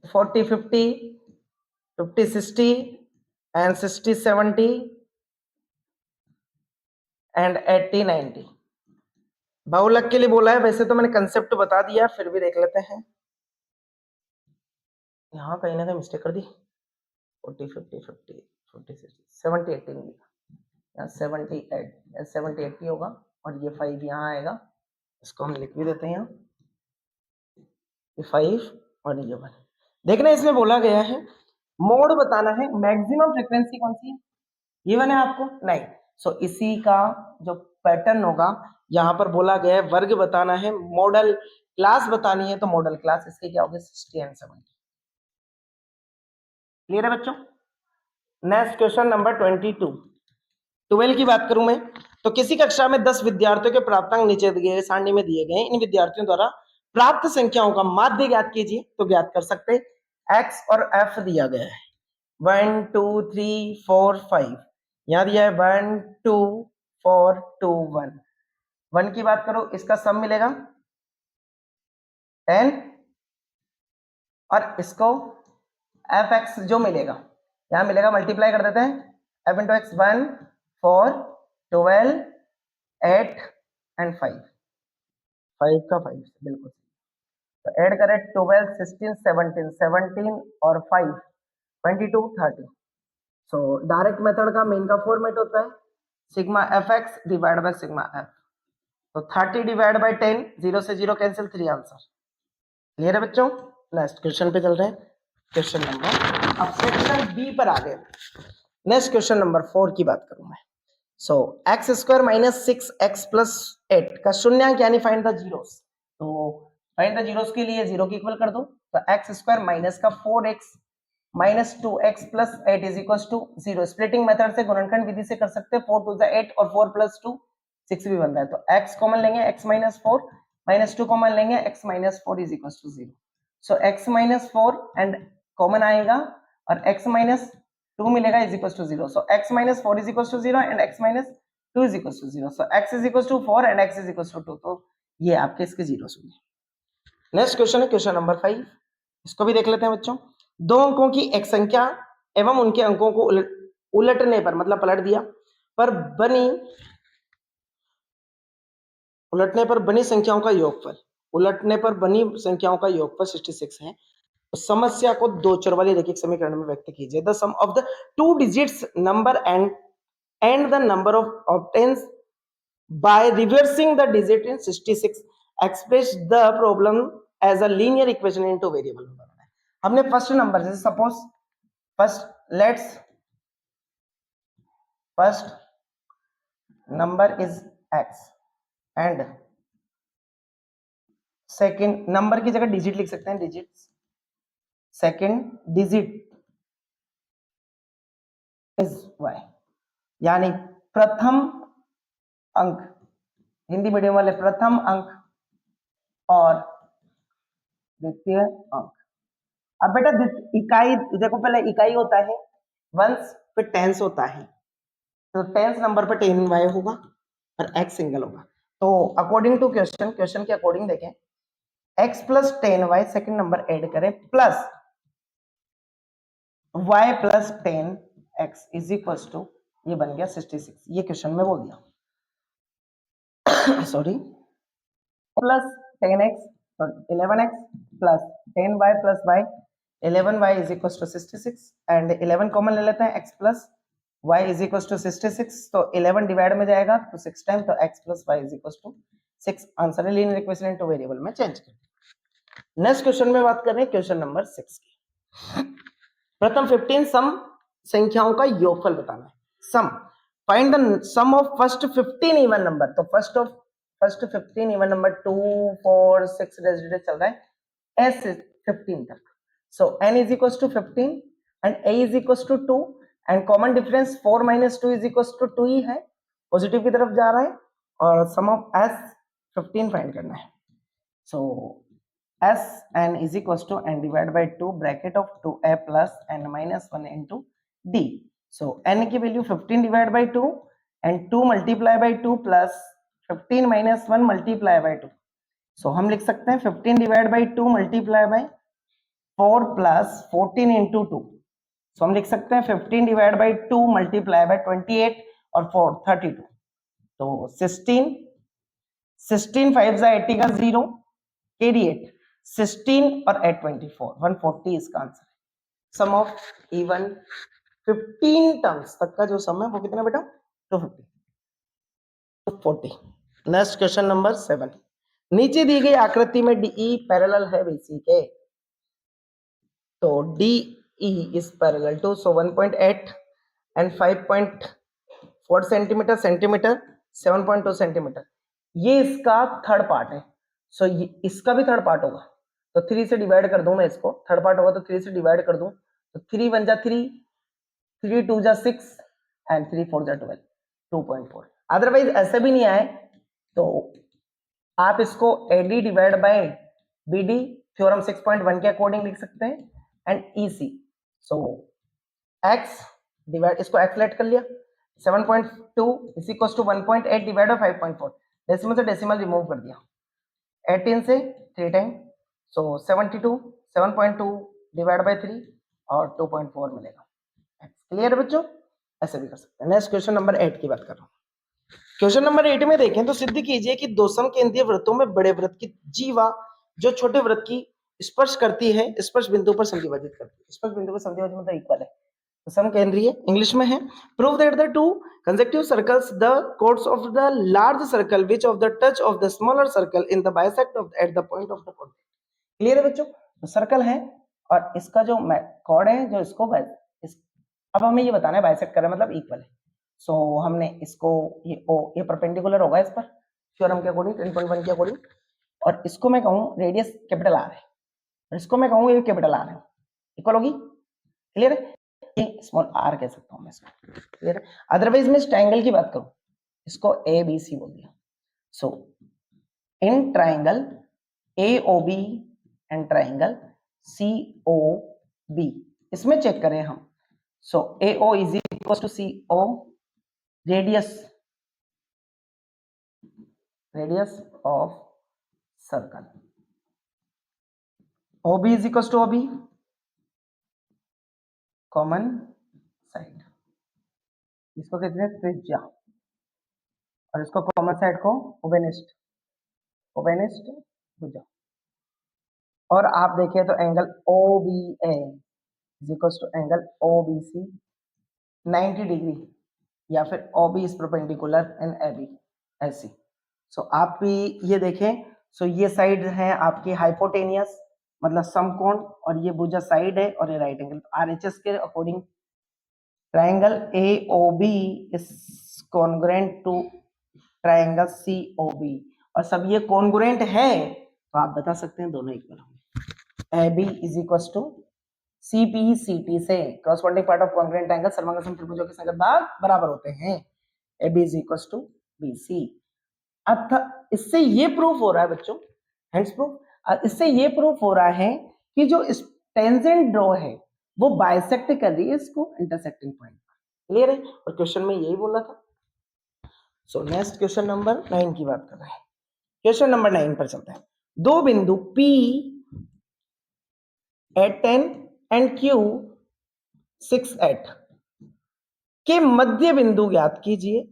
40, 50, 50, 60 and 60, 70 and 80, 90। बहुलक के लिए बोला है, वैसे तो मैंने कंसेप्ट बता दिया, फिर भी देख लेते हैं। यहाँ कहीं ना कहीं मिस्टेक कर दी। 40, 50, 50, 40, 60, 70, 80 नहीं लिखा, यहाँ 78, 70, 80 होगा और ये 5 यहाँ आएगा। इसको हम लिख भी देते हैं यहाँ, ये 5 और ये 1। देखना इसमें बोला गया है मोड बताना है, मैक्सिमम फ्रीक्वेंसी कौन सी है, ये बने आपको नहीं। सो इसी का जो पैटर्न होगा, यहाँ पर बोला गया है वर्ग बताना है, मॉडल क्लास बतानी है, तो मॉडल क्लास इसके क्या होगी 60 एंड 70। क्लियर है बच्चों? Next question number 22। 12 की बात करूं मैं, तो किसी कक्षा में 10 विद्यार्थियों के प्राप्तांक नीचे दिए सारणी में दिए गए। इन विद्यार्थियों द्वारा प्राप्त संख्याओं का माध्य ज्ञात कीजिए। तो ज्ञात कर सकते, एक्स और एफ दिया गया है, 1 2 3 4 5, यहां दिया है 1 2 4 2 1। 1 की बात करो, इसका सम मिलेगा 10 और इसको एफ एक्स जो मिलेगा यहां मिलेगा, मल्टीप्लाई कर देते हैं, एफ इंटू एक्स 1 4 12 8 एंड 5, 5 का 5 बिल्कुल। तो ऐड करें 12 16 17 17 और 5 22 30। सो डायरेक्ट मेथड का मेन का फॉर्मेट होता है sigma F x divide by sigma F. तो 30 डिवाइड बाय 10, 0 से 0 कैंसिल, 3 आंसर। क्लियर है बच्चों? नेक्स्ट क्वेश्चन पे चल रहे हैं। क्वेश्चन नंबर, अब सेक्शन बी पर आ गए। नेक्स्ट क्वेश्चन नंबर 4 की बात करूं मैं। So x square minus 6x plus 8 का शून्यांक यानी फाइंड द जीरोस। तो फाइंड द जीरोस के लिए 0 की इक्वल कर दो, तो एक्स स्क्वायर माइनस का 4x minus 2x plus 8 is equal to 0। Splitting method से गुणनखंड विधि से कर सकते हैं, 4 टू द 8 और 4 प्लस 2 6 भी बन रहा है। तो x कॉमन लेंगे, x माइनस 4 माइनस 2 कॉमन लेंगे, x minus 4 is equal to 0। So x minus 4 and common आएगा और x माइनस 2 मिलेगा is equal to 0। So x minus 4 is equal to 0 and x minus 2 is equals to 0. So x is equals to 4 and x is equals to 2. तो ये आपके इसके zeros होंगे। Next question है question number 5। इसको भी देख लेते हैं बच्चों। दो अंकों की एक संख्या एवं उनके अंकों को उलटने पर, मतलब पलट दिया, पर उलटने पर बनी संख्याओं का योगफल, उलटने पर बनी संख्याओं का योगफल 66 है। तो समस्या को दो चर वाले रैखिक समीकरण में व्यक्त कीजिए। The sum of the two digits number and the number of obtains by reversing the digit in 66 express the problem as a linear equation into variable number। हमने फर्स्ट नंबर, जैसे suppose first number is x and second number की जगह digit लिख सकते हैं, digit, second digit is y, यानी प्रथम अंक, हिंदी मीडियम वाले प्रथम अंक और द्वितीय अंक। अब बेटा इकाई देखो, पहले इकाई होता है वंस, फिर टेंस होता है। तो टेंस नंबर पर 10y होगा और x सिंगल होगा। तो अकॉर्डिंग टू क्वेश्चन के अकॉर्डिंग देखें, x plus 10y second number add करें plus y plus 10x is equal to, ये बन गया 66। ये क्वेश्चन में बोल दिया। Sorry, plus 10x, 11x plus 10y plus y, 11y is equal to 66 and 11 common ले लेते हैं, x plus y is equal to 66, तो 11 डिवाइड में जाएगा तो 6 टाइम, तो x plus y is equal to 6। Answer है लीनियर इक्वेशन इनटू वेरिएबल में चेंज कर। नेक्स्ट क्वेश्चन में बात कर रहे हैं क्वेश्चन नंबर 6 की। प्रथम 15 सम संख्याओं का योगफल बताना है। Sum, find the sum of first 15 even number. तो फर्स्ट 15 इवन नंबर 2 4 6 रेजिडेंट चल रहा है s 15 तक। So n is equal to 15 and a is equal to 2 and common difference 4 minus 2 is equal to 2 ही है, पॉजिटिव की तरफ जा रहा है, और सम ऑफ s 15 फाइंड करना है। सो s n is equals to n divided by 2 bracket of 2a plus n minus 1 into d. So n की value 15 divided by 2 and 2 multiply by 2 plus 15 minus 1 multiply by 2. So हम लिख सकते हैं 15 divided by 2 multiply by 4 plus 14 into 2. So हम लिख सकते हैं 15 divided by 2 multiply by 28 और 4 32. तो 16 5 जा 80 का 0 carry 8 16 और 8 24 140 इसका आंसर है। सम ऑफ इवन 15 टर्म्स तक का जो सम है वो कितना बेटा 240। नेक्स्ट क्वेश्चन नंबर 7, नीचे दी गई आकृति में DE पैरेलल है BC के, तो DE is parallel to, so 1.8 and 5.4 centimetre 7.2 centimetre, ये इसका थर्ड पार्ट है। सो इसका भी थर्ड पार्ट होगा, तो 3 से डिवाइड कर दूं मैं इसको, थर्ड पार्ट होगा तो 3 से डिवाइड कर दूं, तो 3 1 जा 3, 3 2 जा 6 एंड 3 4 जा 12, 2.4। अदरवाइज ऐसे भी नहीं आए तो आप इसको AD divide by BD theorem 6.1 के अकॉर्डिंग लिख सकते हैं, and EC। So x divide, इसको x लेट कर लिया, 7.2 is equal to 1.8 divide by 5.4, decimal से डेसिमल रिमूव कर दिया, 18 से 3 टाइम, सो 72 7.2 डिवाइड बाय 3 और 2.4 मिलेगा। क्लियर है बच्चों, ऐसे भी कर सकते हैं। नेक्स्ट क्वेश्चन नंबर 8 की बात कर रहा हूँ। क्वेश्चन नंबर 8 में देखें तो सिद्ध कीजिए कि दो समकेंद्रीय वृत्तों में बड़े वृत्त की जीवा जो छोटे वृत्त की स्पर्श करती है, स्पर्श बिंदु पर समद्विभाजित करती है। स्पर्श बिंदु पर समद्विभाजित मतलब इक्वल है, तो समकेंद्रीय इंग्लिश में है। Prove that the two consecutive circles the chords of the large circle which of the touch of the smaller circle in the bisect of at the point of the contact। Clear है बच्चों, तो circle है और इसका जो cord है जो इसको अब हमें ये बताना है बाइसेक्ट कर रहा है मतलब इक्वल है। सो हमने इसको ये परपेंडिकुलर होगा इस पर थ्योरम के अकॉर्डिंग 10.1 के अकॉर्डिंग, और इसको मैं कहूँ रेडियस कैपिटल आर है और इसको मैं कहूँ ये कैपिटल आर है, इक्वल होगी। क्लियर है, स्मॉल आर कह सकता हूँ मैं इसको। क्लियर है, अदरवाइज मैं इस ट्राइंगल की बात करूं, इसको ABC बोल दिया। So in triangle AOB and triangle COB, इसमें चेक करें हम। So AO is equal to CO, radius of circle, OB is equal to OB common side, इसको कहते हैं त्रिज्या, और इसको कॉमन साइड को ओबेनिस्ट भुजा। और आप देखिए तो angle OBA is equal to angle OBC 90 degree, या फिर OB is perpendicular and AB ऐसी। सो आप भी ये देखें, सो ये साइड है आपकी हाइपोटेनियस मतलब समकोण, और ये भुजा साइड है और ये राइट एंगल। RHS के according triangle AOB is congruent to triangle COB, और सब ये कॉन्ग्रुएंट है तो आप बता सकते हैं दोनों इक्वल होंगे। AB is equal to CPCT से corresponding part of congruent triangle सर्वांग त्रिभुजों के संगत भाग बराबर होते हैं। AB is equal to BC। अर्थात इससे ये प्रूफ हो रहा है बच्चों, हेंस प्रूफ, इससे ये प्रूफ हो रहा है कि जो टेंजेंट ड्रॉ है वो बाइसेक्ट कर रही है इसको इंटरसेक्टिंग पॉइंट पर। क्लियर है, और क्वेश्चन में यही बोला था। सो नेक्स्ट क्वेश्चन नंबर 9 की बात कर रहे हैं। क्वेश्चन नंबर 9 पर चलते हैं। दो बिंदु P at 10 and Q 6 at के मध्य बिंदु ज्ञात कीजिए।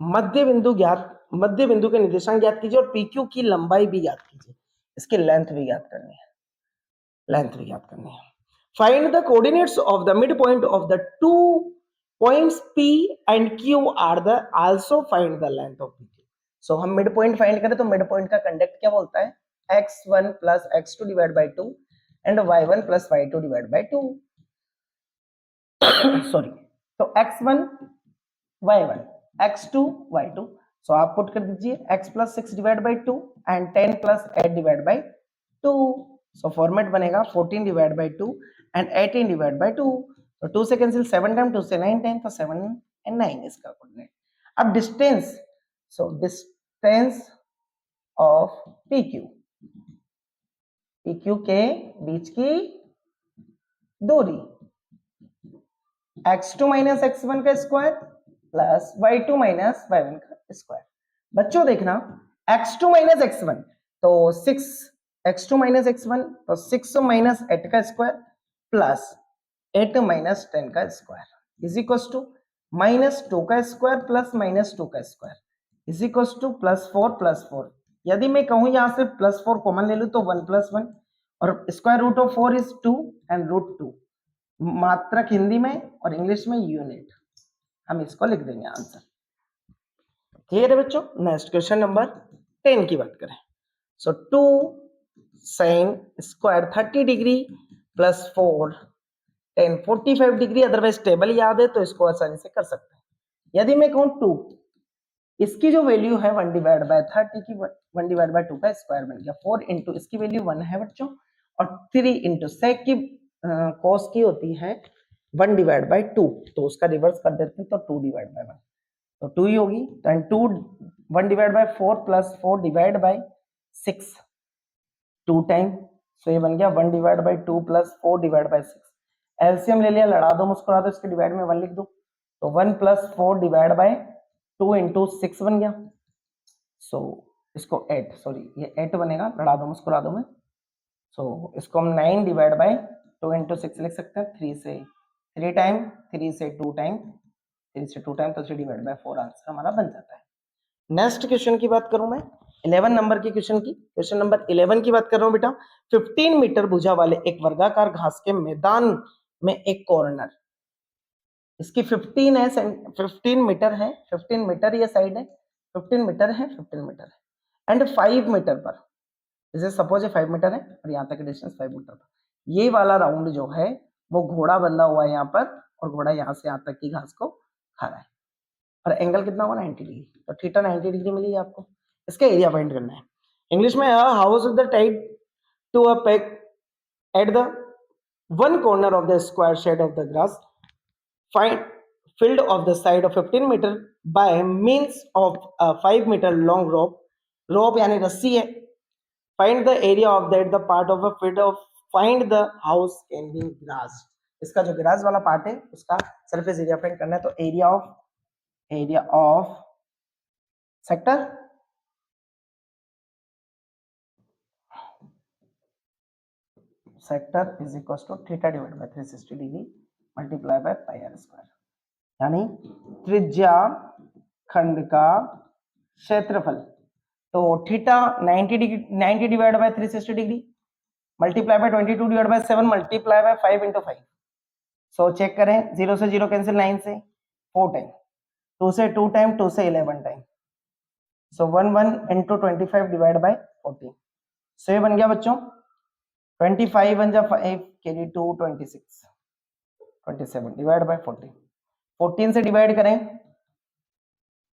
मध्य बिंदु ज्ञात मध्य बिंदु के निर्देशांक ज्ञात कीजिए और PQ की लंबाई भी ज्ञात कीजिए, इसकी लेंथ भी ज्ञात करनी है, लेंथ भी ज्ञात करनी है। Find the coordinates of the mid point of the two points P and Q are the also find the length of PQ। So हम मिड पॉइंट फाइंड करें तो मिड पॉइंट का कंडक्ट क्या बोलता है, x1 plus x2 divide by 2 and y1 plus y2 divide by 2 sorry, तो x1 y1 x2 y2, सो आप put कर दीजिए x plus 6 divide by 2 and 10 plus 8 divide by 2, so format बनेगा 14 divide by 2 and 18 divide by 2, तो 2 से cancel 7 time, 2 से 9 time, तो 7 and 9 इसका कोऑर्डिनेट। अब distance, so distance of PQ, PQ के बीच की दूरी x2 माइनस x1 का square plus y2 minus y1 का स्क्वायर। बच्चों देखना x2 माइनस x1 तो 6, x2 माइनस x1 तो 6 माइनस 8 का स्क्वायर प्लस 8 माइनस 10 का square is equal to minus 2 का स्क्वायर प्लस माइनस 2 का square is equal to plus 4। यदि मैं कहूं यहां से प्लस 4 कॉमन ले लूं तो 1 प्लस 1 और square root of 4 is 2 and root 2, मात्रक हिंदी में और इंग्लिश में यूनिट, हम इसको लिख देंगे आंसर। क्लियर है बच्चों। नेक्स्ट क्वेश्चन नंबर 10 की बात करें, सो 2 sin square 30 degree plus 4 tan 45 degree, otherwise table याद है तो इसको आसानी से कर सकते हैं। यदि मैं कहूं 2, इसकी जो वैल्यू है 1 डिवाइड बाय 30 की 1 डिवाइड बाय 2 का स्क्वायर बन गया, 4 इंटू इसकी वैल्यू 1 है बच्चों और 3 इंटू सेक की कॉस की होती है 1 डिवाइड बाय 2, तो उसका रिवर्स कर देते हैं तो 2 डिवाइड बाय 1, तो 2 ही होगी। तो and 2 1 divide by 4 plus 4 divide by 6 2 time, so ये बन गया 1 divide by 2 plus 4 divide by 6। LCM ले लिया, लड़ा दो मुस्कुरा दो, इसके डिवाइड में 1 लिख दो, तो 1 प्लस 4 डिवाइड बाय 2 इंटू 6 बन गया, सो इसको 8, सॉरी ये 8 बनेगा, लड़ा दो मुस्कुरा दो में, सो इसको हम 9 डिवाइड बाय 2 इंटू 6 लिख सकते हैं, 3 से 3 टाइम, 3 से 2 टाइम, 3 से 2 टाइम, तो 3 डिवाइड बाय 4 आंसर हमारा बन जाता है। नेक्स्ट क्वेश्चन की बात करूं मैं 11 नंबर की क्वेश्चन की, क्वेश्चन नंबर 11 की बात कर रहा हूं बेटा। 15 मीटर भुजा वाले एक वर्गाकार घास के मैदान में एक कॉर्नर, इसकी 15 है, 15 मीटर है, 15 मीटर ये साइड है, 15 मीटर है, 15 मीटर है एंड 5 मीटर पर, जैसे सपोज ये 5 मीटर है और यहाँ तक डिस्टेंस 5 मीटर पर, ये वाला राउंड जो है वो घोड़ा बंधा हुआ है यहाँ पर और घोड़ा यहाँ से यहाँ तक की घास को खा रहा है और एंगल कितना हुआ 90 डिग्री, तो थीटा 90 डिग्री मिली आपको। इसका एरिया फाइंड करना है। इंग्लिश में house is the type to a peg at the one corner of the square shade of the grass find filled of the side of 15 meter by means of a 5 meter long rope यानी रस्सी है। find the area of that the part of a field of find the house can be grass, इसका जो grass वाला part है उसका surface area find करना है, तो area of sector is equal to theta divide by 360 degree multiply by pi are square, यानी त्रिज्या खंड का क्षेत्रफल, तो theta 90 degree, 90 divide by 360 degree multiply by 22 divide by 7 multiply by 5 into 5, so check करें 0 से 0 कैंसिल, 9 से 4 टाइम, 2 से 2 टाइम, 2 से 11 time, so 1 1 into 25 divide by 14, सो ये बन गया बच्चों 25 वन जा 5 कैरी 2 26 27 डिवाइड बाय 14, 14 से डिवाइड करें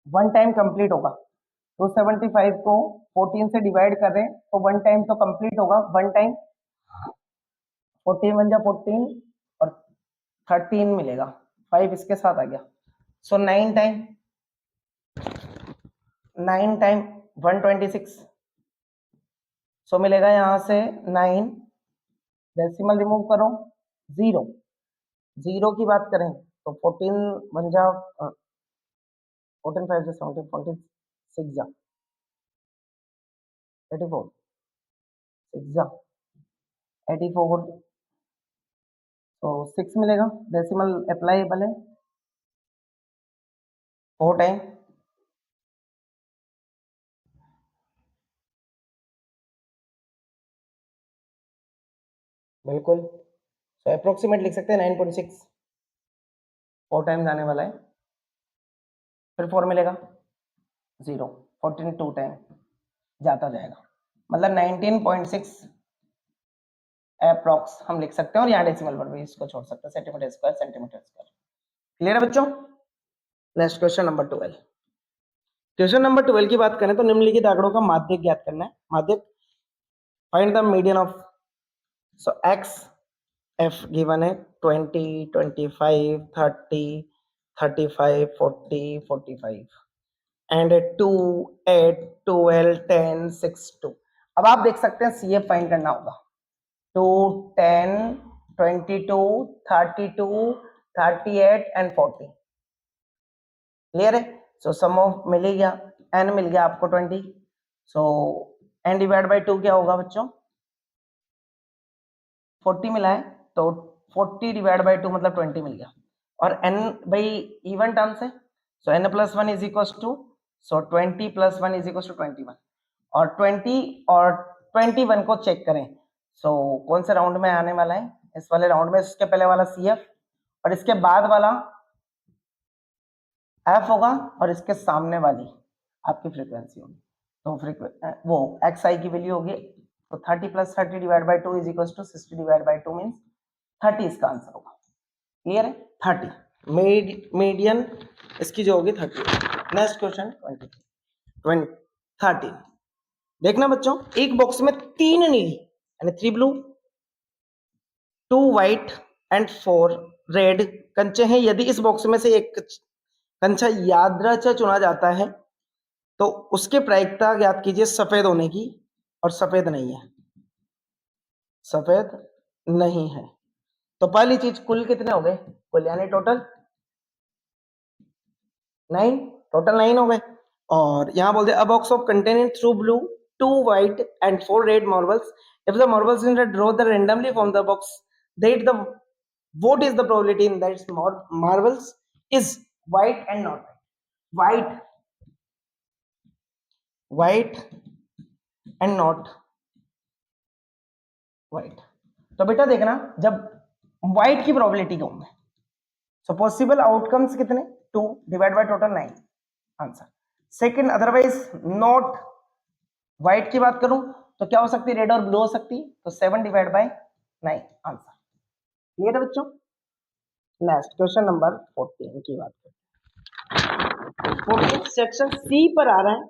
1 टाइम कंप्लीट होगा, 275 को 14 से डिवाइड कर रहे हैं तो 1 टाइम तो कंप्लीट होगा, 1 टाइम 14 वन जा 14 और 13 मिलेगा, 5 इसके साथ आ गया, सो 9 टाइम 126, सो मिलेगा यहां से 9, डेसिमल रिमूव करो 0, 0 की बात करें तो 14 वन जा 14 5 जा 17 46 जा 84 6 जा 84, तो 6 मिलेगा, डेसिमल अप्लाईबल है 4 टाइम बिल्कुल, तो अप्रोक्सीमेट लिख सकते हैं 9.6, 4 टाइम्स आने वाला है, फिर 4 मिलेगा 0, 14 2 टाइम जाता जाएगा, मतलब 19.6 अप्रॉक्स हम लिख सकते हैं, और यहाँ डेसिमल पर भी इसको छोड़ सकते हैं, centimetre square centimetre square. Clear है बच्चों? Next question number 12। Question number 12 की बात करें तो निम्नलिखित आंकड़ों का माध्यक ज्ञात करना है। माध्यक, find the median of, so x f given है 20, 25, 30, 35, 40, 45 एंड 2, 8, 12, 10, 6, 2। अब आप देख सकते हैं सी एफ फाइंड करना होगा। 2, 10, 22, 32, 38 एंड 40। क्लियर है? सो सम ऑफ मिल गया, एन मिल गया आपको 20, सो एन डिवाइड बाई 2 क्या होगा बच्चों? 40 मिला है, तो 40 डिवाइड बाई 2 मतलब 20 मिल गया, और n भाई इवन टर्म्स है, so n plus 1 is equal to, so 20 plus 1 is equal to 21, और 20 और 21 को चेक करें, सो कौन से राउंड में आने वाला है? इस वाले राउंड में इसके पहले वाला सी एफ, और इसके बाद वाला एफ होगा, और इसके सामने वाली आपकी फ्रीक्वेंसी होगी, तो वो एक्स आई की वैल्यू होगी, तो 30 plus 30 divide by 2 is equal to 60 divide by 2 means 30 इसका आंसर होगा। क्लियर है? 30 मीडियन इसकी जो होगी 30। Next question 13। देखना बच्चों, एक बॉक्स में 3 नीली यानी 3 ब्लू, 2 व्हाइट एंड 4 रेड कंचे हैं। यदि इस बॉक्स में से एक कंचा यादृच्छिक चुना जाता है तो उसके प्रायिकता ज्ञात कीजिए सफेद होने की, और सफेद नहीं है, सफेद नहीं है। तो पहली चीज, कुल कितने हो गए? कुल यानी टोटल 9, टोटल 9 हो गए। और यहां बोलते हैं अ box of containing 3 blue, 2 white and 4 red marbles, if the marbles in the draw the randomly from the box, that the what is the probability in that marbles is white and not white, white and not white। तो बेटा देखना, जब white की probability कहूंगा, so possible outcomes कितने? 2 divide by total 9 answer. Second, otherwise not white की बात करूं तो क्या हो सकती है? रेड और ब्लू हो सकती है, तो 7 डिवाइड बाय 9 आंसर। क्लियर है बच्चों? नेक्स्ट क्वेश्चन नंबर 14 की बात करें। 14 सेक्शन सी पर आ रहा है,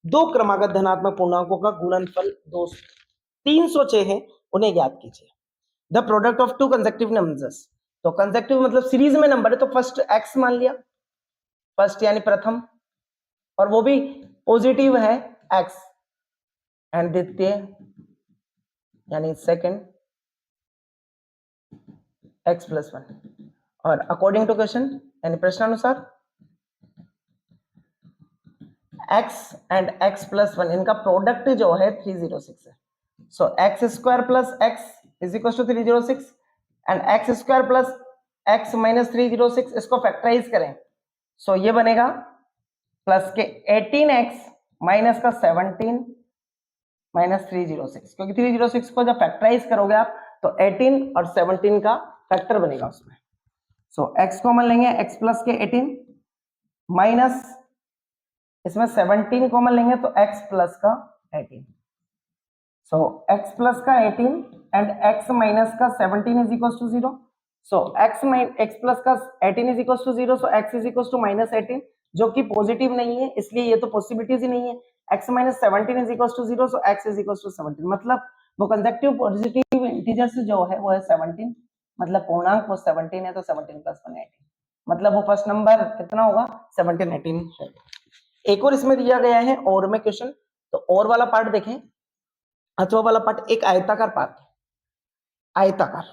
दो क्रमागत धनात्मक पूर्णांकों का गुणनफल 306 है, उन्हें ज्ञात कीजिए। The product of 2 consecutive numbers, तो कंसेक्टिव मतलब सीरीज में नंबर है, तो फर्स्ट एक्स मान लिया, फर्स्ट यानी प्रथम, और वो भी पॉजिटिव है एक्स, एंड द्वितीय यानी सेकंड एक्स प्लस 1, और अकॉर्डिंग टू क्वेश्चन यानी प्रश्नानुसार x एंड x प्लस 1 इनका प्रोडक्ट जो है 306 है, so x square plus x is equal to 306, and x square plus x minus 306, इसको फैक्टराइज करें, सो ये बनेगा प्लस के 18x माइनस का 17 माइनस 306, क्योंकि 306 को जब फैक्टराइज करोगे आप तो 18 और 17 का फैक्टर बनेगा उसमें, सो x कॉमन लेंगे, x प्लस के 18 माइनस इसमें 17 कॉमन लेंगे तो x प्लस का 18, सो x प्लस का 18 एंड x माइनस का 17 is equal to 0, so x plus का 18 is equal to 0, so x is equal to minus 18, जो कि पॉजिटिव नहीं है, इसलिए ये तो पॉसिबिलिटीज ही नहीं है। x minus 17 is equal to 0, so x is equal to 17, मतलब वो कंसेक्टिव पॉजिटिव इंटीजर्स जो है वो है 17, मतलब पूर्णांक वो 17 है, तो 17 प्लस 1 18, मतलब वो फर्स्ट नंबर कितना होगा? 17 18 है। एक और इसमें दिया गया है और में क्वेश्चन, तो और वाला पार्ट देखें, अथवा वाला पार्ट एक आयताकार पार्ट है, आयताकार,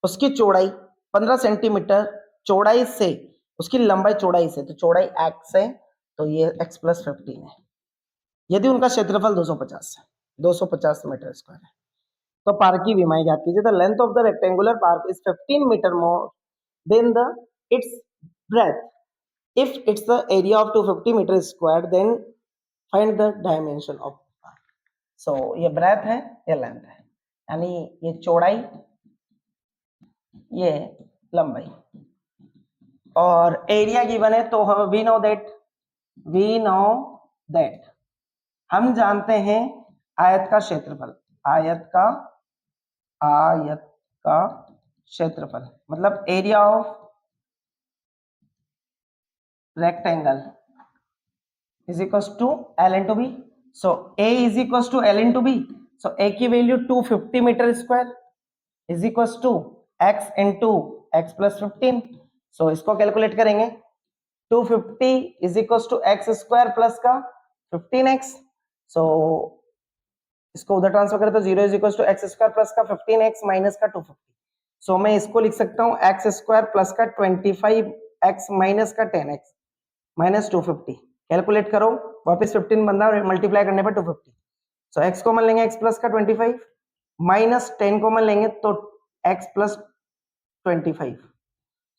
उसकी चौड़ाई 15 सेंटीमीटर चौड़ाई से, उसकी लंबाई चौड़ाई से, तो चौड़ाई x है, तो ये x प्लस 15 है। यदि उनका क्षेत्रफल 250 है, 250 मीटर स्क्वायर है, तो पार्क की विमाएं ज्ञात कीजिए। The length of the rectangular park is 15 metre more than the its breadth, if it's the area of 250 meter square, then find the dimension of park। so ये breadth है, ये length है, यानी ये चौड़ाई ये लंबाई, और एरिया गिवन है, तो हम वी नो दैट हम जानते हैं आयत का क्षेत्रफल, आयत का क्षेत्रफल मतलब area of rectangle is equals to L into B. So A is equals to L into B. So A की value 250 metre square is equals to x into x plus 15. So इसको कैलकुलेट करेंगे, 250 is equals to x square plus का 15x. So इसको उधर transfer करें तो 0 is equals to x square plus का 15x minus का 250. So मैं इसको लिख सकता हूँ x स्क्वायर प्लस का 25x माइनस का 10x माइनस 250. कैलकुलेट करो, वापस 15 बंदा मल्टीप्लाई करने पर 250. सो x कॉमन लेंगे, x प्लस का 25 माइनस 10 कॉमन लेंगे तो x प्लस 25.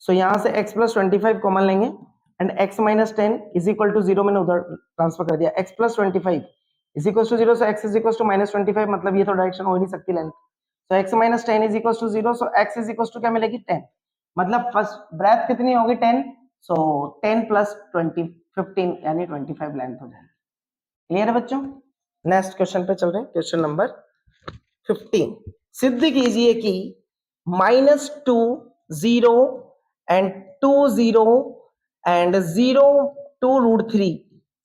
सो यहां से x प्लस 25 कॉमन लेंगे and x minus 10 is equal to 0. मैंने उधर ट्रांसफर कर दिया, x plus 25 is equal to 0. So x is equal to minus 25, मतलब ये तो डायरेक्शन हो ही नहीं सकती length. So x minus 10 is equal to 0. So x is equal to क्या मिलेगी 10, मतलब फर्स्ट ब्रेथ कितनी होगी 10. सो 10 प्लस 20 15 यानी 25 लेंथ हो जाएगी. क्लियर है बच्चों? नेक्स्ट क्वेश्चन पे चल रहे हैं, क्वेश्चन नंबर 15. सिद्ध कीजिए कि माइनस 2 0 एंड 2 0 एंड 0 2 रूट 3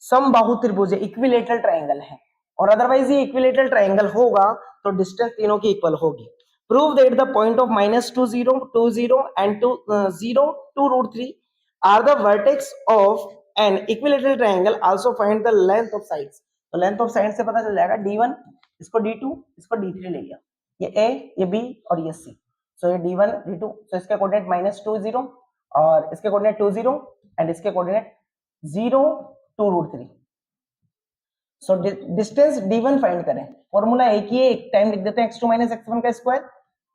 समबाहु त्रिभुज इक्विलेटरल ट्राइंगल है, और अदरवाइज ये इक्विलेटरल ट्राइंगल होगा तो डिस्टेंस तीनों की इक्वल होगी. Prove that the point of minus 2 0 2 0 and 2 0 2 root 3 are the vertex of an equilateral triangle. Also find the length of sides. तो लेंथ ऑफ साइड से पता चल जाएगा d1, इसको d2, इसको d3 ले लिया, ये a, ये b और ये c. सो ये d1 d2, सो इसके कोऑर्डिनेट माइनस 2 0 और इसके कोऑर्डिनेट 2 0 एंड इसके coordinate 0 2 root 3. So distance d1 find करें. फॉर्मूला एक ही है, एक टाइम लिख देते हैं x2 माइनस x1 का square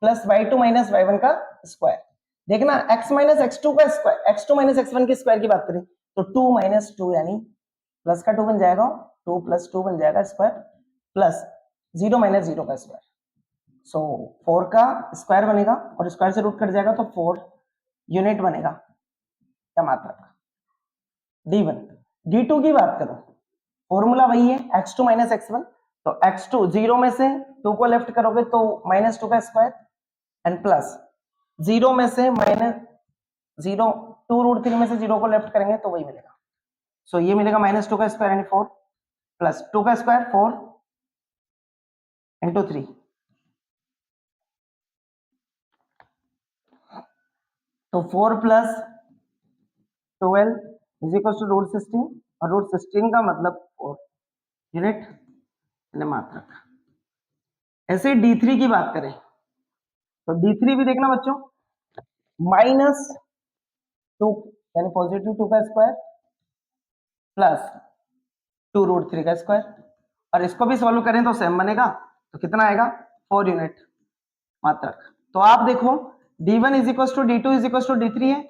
plus y2 minus y1 का स्क्वायर. देखना x माइनस x2 का स्क्वायर, x2 माइनस x1 के स्क्वायर की बात करें तो 2 माइनस 2 यानी प्लस का 2 बन जाएगा, 2 प्लस 2 बन जाएगा स्क्वायर प्लस 0 माइनस 0 का स्क्वायर. सो 4 का स्क्वायर बनेगा और स्क्वायर से रूट कट जाएगा तो 4 यूनिट बनेगा या मात्रक. d1 d2 की बात करो, फॉर्मूला वही है x2 माइनस x1. तो x2 0 में से 2 को लेफ्ट करोगे तो माइनस 2 का स्क्वायर एंड प्लस 0 में से माइनस 0 2 रूट 3 में से 0 को लेफ्ट करेंगे तो वही मिलेगा. सो ये मिलेगा माइनस 2 का स्क्वायर यानी 4 प्लस 2 का स्क्वायर 4 इंटू 3. तो 4 plus 12 is equal to root 16 और रूट 16 का मतलब 4 यूनिट मात्रक. ऐसे d3 की बात करें तो d3 भी देखना बच्चों, माइनस 2 यानी पॉजिटिव 2 का स्क्वायर प्लस 2 रूट 3 का स्क्वायर, और इसको भी सॉल्व करें तो सेम बनेगा. तो कितना आएगा 4 यूनिट मात्रक. तो आप देखो d1 is equal to d2 is equal to d3 है,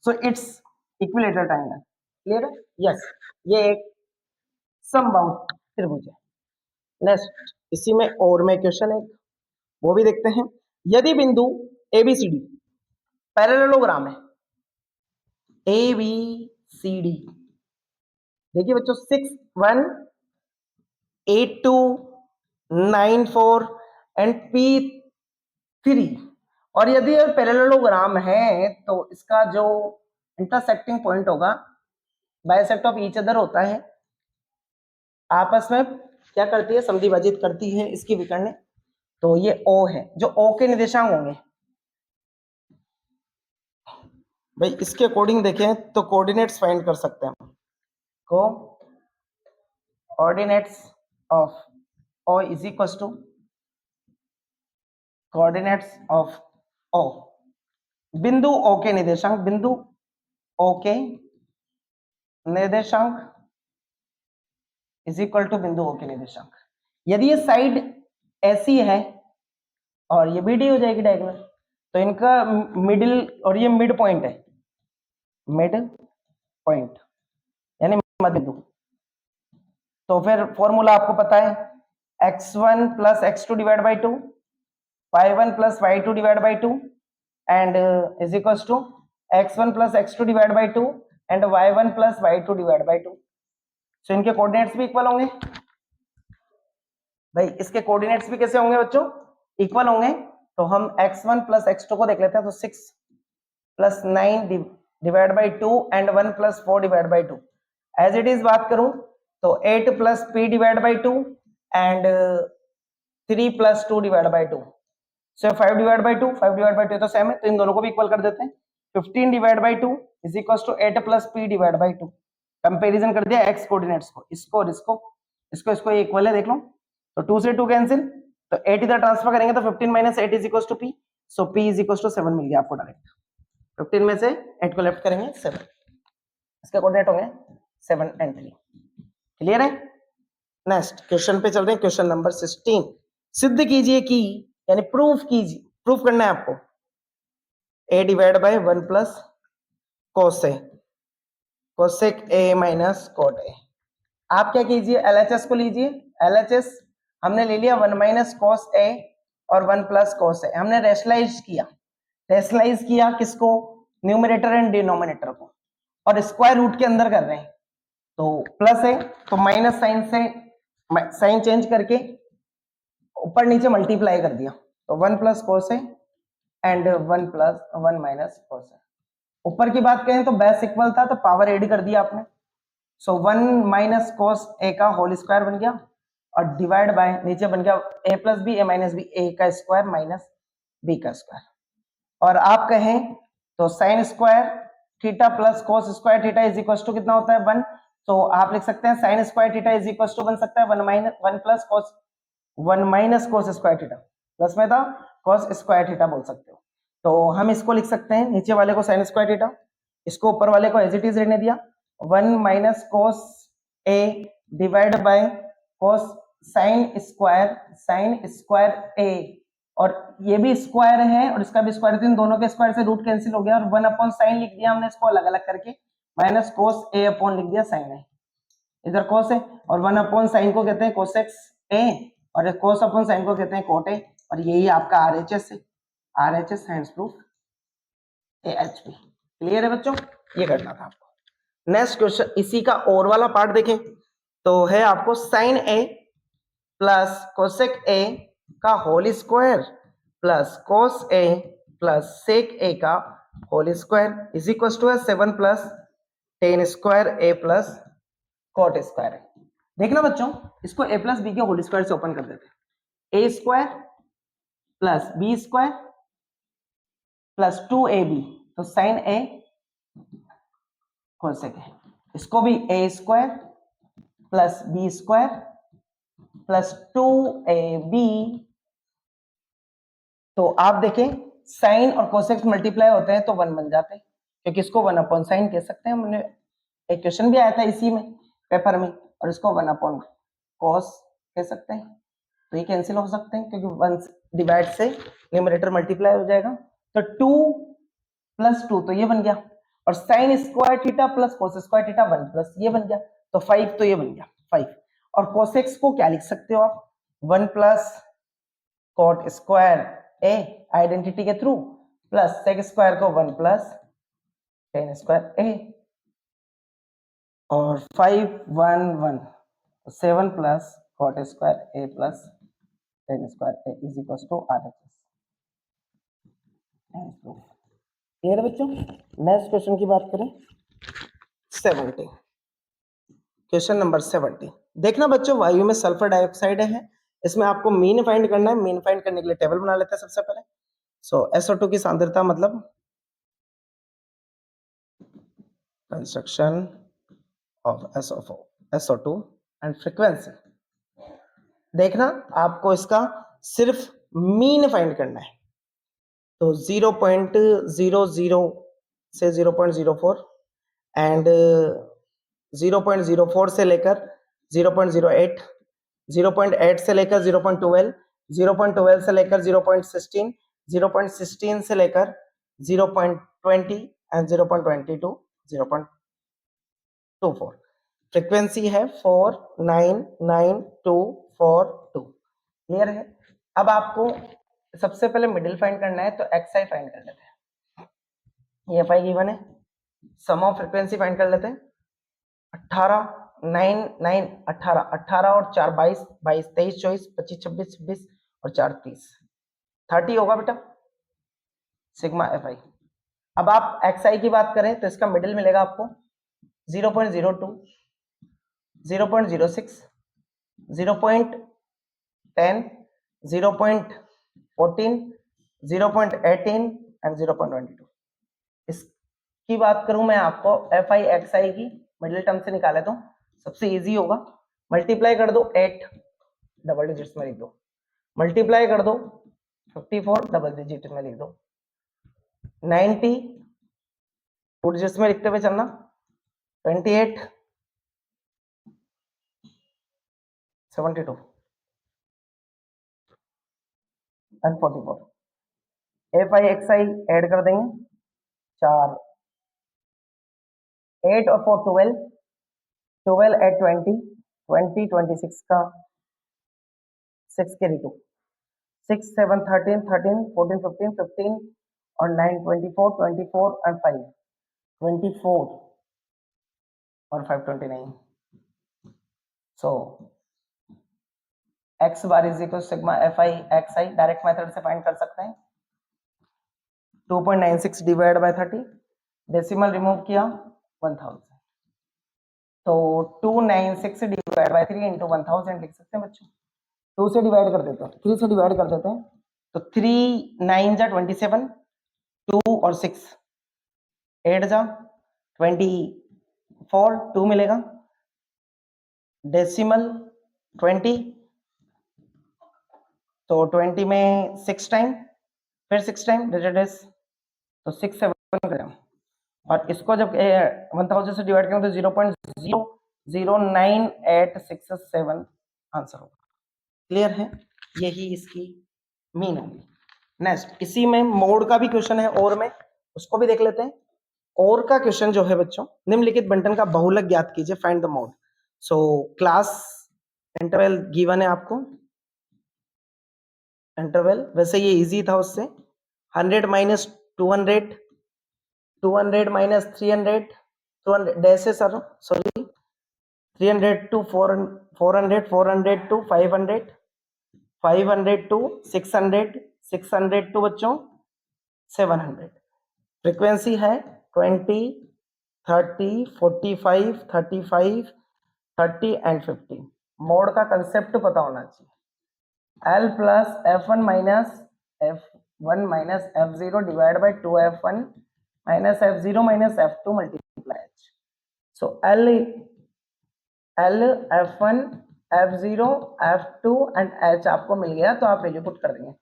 so it's equilateral triangle. Clear है? यस, ये एक समबाहु त्रिभुज है. नेक्स्ट इसी में और में क्वेश्चन है वो भी देखते हैं. यदि बिंदु ABCD पैरेललोग्राम है, ABCD देखिए बच्चों 6 1 8 2 9 4 एंड P3, और यदि यह पैरेललोग्राम है तो इसका जो इंटरसेक्टिंग पॉइंट होगा बाइसेक्ट ऑफ ईच अदर होता है, आपस में क्या करती है समद्विभाजित करती है इसकी विकर्णें. तो ये O है, जो O के निर्देशांक होंगे भाई इसके अकॉर्डिंग देखें तो कोऑर्डिनेट्स फाइंड कर सकते हैं. Coordinates of O is equal to coordinates of O, बिंदु O के निर्देशांक, बिंदु O के निर्देशांक इज इक्वल टू बिंदु O के निर्देशांक. यदि ये साइड ऐसी है और ये BD हो जाएगी डायगोनल, तो इनका मिडिल और ये मिड पॉइंट है, मिड पॉइंट यानी मध्य बिंदु. तो फिर फॉर्मूला आपको पता है x1 plus x2 divide by 2, y1 plus y2 divide by 2 and is equals to x1 plus x2 divide by 2 and y1 plus y2 divide by 2। So इनके coordinates भी इक्वल होंगे। भाई इसके कोऑर्डिनेट्स भी कैसे होंगे बच्चों? इक्वल होंगे। तो हम x1 प्लस x2 को देख लेते हैं। तो 6 plus 9 divide by 2 and 1 plus 4 divide by 2। As it is बात करूं तो 8 plus p divide by 2 and 3 plus 2 divide by 2। So 5 divide by 2, 5 divide by 2 तो सेम है, तो इन दोनों को भी इक्वल कर देते हैं। 15 divide by 2 is equal to 8 plus p divide by 2। Comparison कर दिया x कोऑर्डिनेट्स को, इसको और इसको इक्वल है, देख लो। तो 2 से 2 कैंसिल, तो 8 इधर ट्रांसफर करेंगे तो 15 minus 8 is equal to p। So p is equal to 7 मिल गया आपको डायरेक्ट। 15 में से 8 को लेफ्ट करेंगे 7, इसके कोऑर्डिनेट होंगे 7 एंड 3। क्लियर है? नेक्स्ट क्वेश्चन पे चल रहे हैं, क्वेश्चन नंबर 16। सिद्ध कीजिए कि, यानी प्रूफ कीजिए, प्रूफ करना है आपको, a divide by 1 plus cosec a minus cot a। आप क्या कीजिए, LHS को लीजिए। LHS हमने ले लिया 1 माइनस कॉस a और 1 प्लस कॉस a। हमने रेशनलाइज किया किसको? न्यूमरेटर एंड डिनोमिनेटर को, और स्क्वायर रूट के अंदर कर रहे हैं। तो प्लस है तो माइनस साइन से साइन चेंज करके ऊपर नीचे मल्टीप्लाई कर दिया। तो 1 प्लस कोस है एंड 1 माइनस कोस है। ऊपर की बात करें तो बेस इक्वल था तो पावर ऐड कर दिया आपने। सो 1 माइनस कोस ए का होल स्क्वायर बन गया और डिवाइड बाय नीचे बन गया a plus b a minus b, a का स्क्वायर माइनस बी का स्क्वायर। और आप कहें तो sine square theta plus cos square theta is equal to कितना होता है? 1। तो आप लिख सकते हैं sine square theta is equal to बन सकता है 1 plus cos 1 minus cos square theta, plus में था कोस स्क्वायर थीटा बोल सकते हो। तो हम इसको लिख सकते हैं, नीचे वाले को साइन स्क्वायर थीटा, इसको ऊपर वाले को एज इट इज रहने दिया। 1 minus cos a divide by cos sine square a, और ये भी स्क्वायर है और इसका भी स्क्वायर, इन दोनों के स्क्वायर से रूट कैंसिल हो गया और 1 अपॉन साइन लिख दिया हमने इसको अलग अलग करके, माइनस कोस ए अपॉन लिख दिया साइन है। इधर कोस है और 1 अपॉन साइन को कहते हैं कोसेक्स ए और कोस अपॉन साइन को कहते हैं कोट ए, और यही आपका RHS है। RHS hands proof AHP। Clear है बच्चों? ये करना था आपको। नेक्स्ट क्वेश्चन इसी का और वाला पार्ट देखें तो है आपको sine A plus cosec A का whole square plus cos A plus sec A का whole square is equal to 7 plus tan square A plus cot square है। देखना बच्चों, इसको a प्लस बी के होल स्क्वायर से ओपन कर देते हैं। a square plus B square plus 2ab, तो साइन a कोसेक है। इसको भी a square plus B square plus 2ab, तो आप देखें साइन और कोसेक मल्टीप्लाई होते हैं तो 1 बन जाते हैं, क्योंकि इसको 1 अपॉन साइन कह सकते हैं। हमने एक क्वेश्चन भी आया था इसी में पेपर में, और इसको 1 अपॉन कॉस कह सकते हैं। तो ये कैंसिल हो सकते हैं क्योंकि 1 डिवाइड से न्यूमरेटर मल्टीप्लाई हो जाएगा। तो 2 प्लस 2 तो ये बन गया, और sign square theta plus cos square theta 1 plus ये बन गया, तो 5 तो ये बन गया 5। और कोसेक्स को क्या लिख सकते हो आप? 1 प्लस कॉट स्क्वायर ए आइडेंटिटी के थ्रू प्लस सेक स्क्वायर को 1 प्लस टेन स्क्वायर ए, और 5 1 1 7 plus cot square A plus tan square A is equal to RHS। Clear है बच्चों? नेक्स्ट क्वेश्चन की बात करें 70, क्वेश्चन नंबर 70। देखना बच्चों, वायु में सल्फर डाइऑक्साइड है, इसमें आपको मीन फाइंड करना है। मीन फाइंड करने के लिए टेबल बना लेते हैं सबसे पहले। सो SO2 की सांद्रता मतलब construction of SO2 and frequency. देखना आपको इसका सिर्फ मीन फाइंड करना है। तो 0.00 से 0.04 एंड 0.04 से लेकर 0.08, 0.8 से लेकर 0.12, 0.12 से लेकर 0.16, 0.16 से लेकर 0.20 एंड 0.22, 0.24। फ्रीक्वेंसी है 499,242। क्लियर है? अब आपको सबसे पहले मिडिल फाइंड करना है, तो XI फाइंड कर लेते हैं। ये एफ आई गिवन है, सम ऑफ फ्रीक्वेंसी फाइंड कर लेते हैं। 18 9 9 18 18 और 4 22 22 23 24 25 26 26 और 4 30 30 होगा बेटा सिग्मा एफ आई। अब आप एक्स आई की बात करें तो इसका मिडिल मिलेगा आपको 0.02 0.06 0.10 0.14 0.18 एंड 0.22। इसकी बात करूं मैं आपको एफ आई एक्स आई की मिडिल टर्म से निकाले तो सबसे इजी होगा, मल्टीप्लाई कर दो 8 डबल डिजिट्स में लिख दो, मल्टीप्लाई कर दो 54 डबल डिजिट में लिख दो, 90 टू डिजिट्स में लिखते हुए चलना, 28 72 and 44। F I x I add कर देंगे, 4 8 और 4 12 12 एट 20 20 26 का 6 के 2 6 7 13 13 14 15 15 और 9 24 24 एंड 5 24 और 5 29। So x bar is equal sigma f I x i direct method से फाइंड कर सकते हैं। 2.96 डिवाइड बाय 30, डेसिमल रिमूव किया 1000, तो 296 डिवाइड बाय 3 इंटू 1000 लिख सकते हैं बच्चों। 2 से डिवाइड कर देते हैं, 3 से डिवाइड कर देते हैं, तो 3 9 जा 27, 2 और 6 8 जा 24, 2 मिलेगा, डेसिमल 20, तो 20 में 6 टाइम, फिर 6 टाइम डिजिट, तो 6 7 ग्राम, और इसको जब 1000 से डिवाइड करें तो 0.009867 आंसर होगा। क्लियर है, यही इसकी मीन होगी। नेक्स्ट इसी में मोड का भी क्वेश्चन है और में उसको भी देख लेते हैं। और का क्वेश्चन जो है बच्चों, निम्नलिखित बंटन का बहुलक ज्ञात कीजिए, find the mode. So class interval given है आपको, इंटरवल वैसे ये इजी था उससे, 100 माइनस 200 200 माइनस 300 200 डैश है sir, sorry 300 to 400 400 to 500 500 to 600 600 to बच्चों 700। फ्रीक्वेंसी है 20 30 45 35 30 एंड 50। मोड का कंसेप्ट पता होना चाहिए, L plus F1 minus F1 minus F0 divide by 2F1 minus F0 minus F2 multiply H। So L F1 F0 F2 and H आपको मिल गया, तो आप वैल्यू पुट कर देंगे।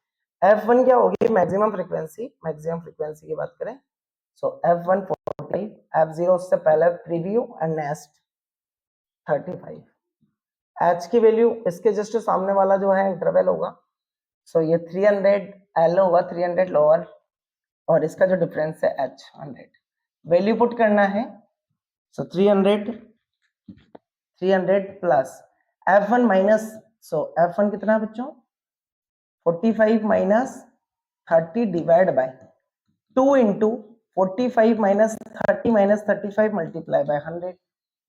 F1 क्या होगी, मैक्सिमम फ्रीक्वेंसी की बात करें, सो F1 45, F0 उससे पहले प्रीव्यू एंड नेक्स्ट 35। H की वैल्यू इसके जस्ट सामने वाला जो है इंटरवल होगा, सो ये 300 L होगा, 300 लोअर, और इसका जो डिफरेंस है H 100, वैल्यू पुट करना है, सो 300 प्लस F1 माइनस, सो F1 कितना है बच्चों 45 minus 30 divide by 2 into 45 minus 30 minus 35 multiply by 100।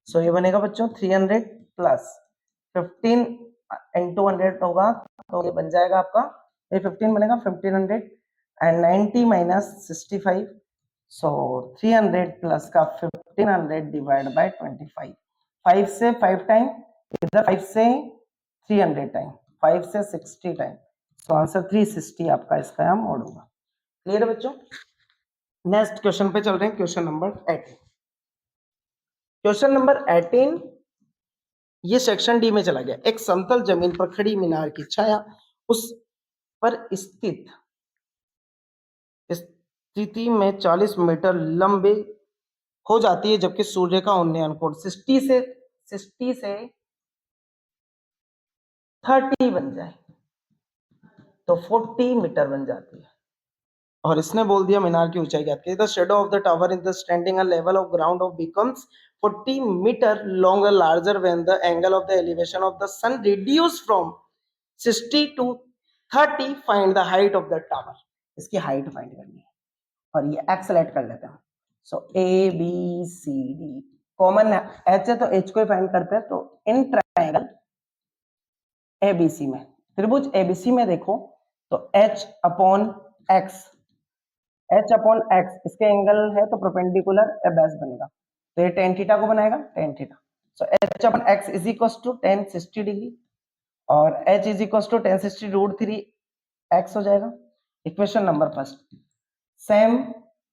सो ये बनेगा बच्चों 300 प्लस 15 इंटू 100 होगा, तो ये बन जाएगा आपका, ये 15 बनेगा 1500 एंड 90 माइनस 65, सो 300 प्लस का 1500 डिवाइड बाय 25, 5 से 5 टाइम, इधर 5 से 300 टाइम, 5 से 60 टाइम, सो आंसर 360 आपका इसका यहाँ मोड होगा। क्लियर है बच्चों। नेक्स्ट क्वेश्चन पे चल रहे हैं, क्वेश्चन नंबर 18। क्वेश्चन नंबर 18 ये सेक्शन डी में चला गया। एक समतल जमीन पर खड़ी मीनार की छाया उस पर स्थिति में 40 मीटर लंबे हो जाती है, जबकि सूर्य का उन्नयन कोण 60 से 30 बन जाए तो 40 मीटर बन जाती है। और इसने बोल दिया मीनार की ऊंचाई ज्ञात कीजिए। The shadow of the tower in the standing a level of ground of becomes 40 metre longer larger when the angle of the elevation of the sun reduced from 60 to 30. Find the height of the tower. इसकी height find करनी है। और ये x select कर लेते हैं। So ए b c d common h है तो एच को ही फाइंड करते हैं। तो इन ट्रायंगल एबीसी में, त्रिभुज एबीसी में देखो तो H upon x, H upon x इसके एंगल है तो परपेंडिकुलर बेस बनेगा, तो ये टेन थीटा को बनाएगा, tan theta. So h upon x is equal to tan 60 degree और h is equal to tan 60 root three x हो जाएगा। Equation number first. सेम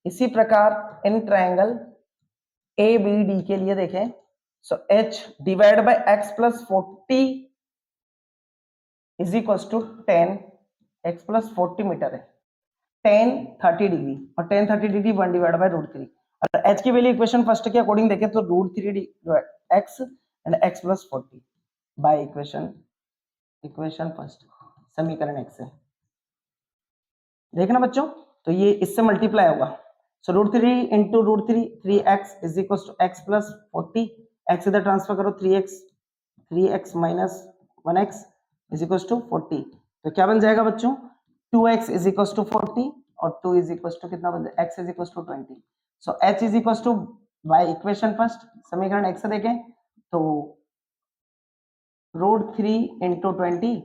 इसी प्रकार in triangle a b d के लिए देखें। So h divide by x plus 40 is equal to 10 x plus 40 metre है, 10 30 degree और 10 30 degree 1 divide by root three. और एच की वैल्यू इक्वेशन फर्स्ट के अकॉर्डिंग देखें तो root three X and X plus 40 by equation first समीकरण X से देखना बच्चों। तो ये इससे मल्टीप्लाई होगा। So root three into root three, three X is equal to X plus 40, X इधर ट्रांसफर करो, three X minus 1x is equal to 40। तो क्या बन जाएगा बच्चों, 2x इज इक्वल टू 40 और 2 इज इक्वल टू कितना बन जाएगा, x is equal to 20। So h is equal to by equation first समीकरण x से देखें तो root three into 20,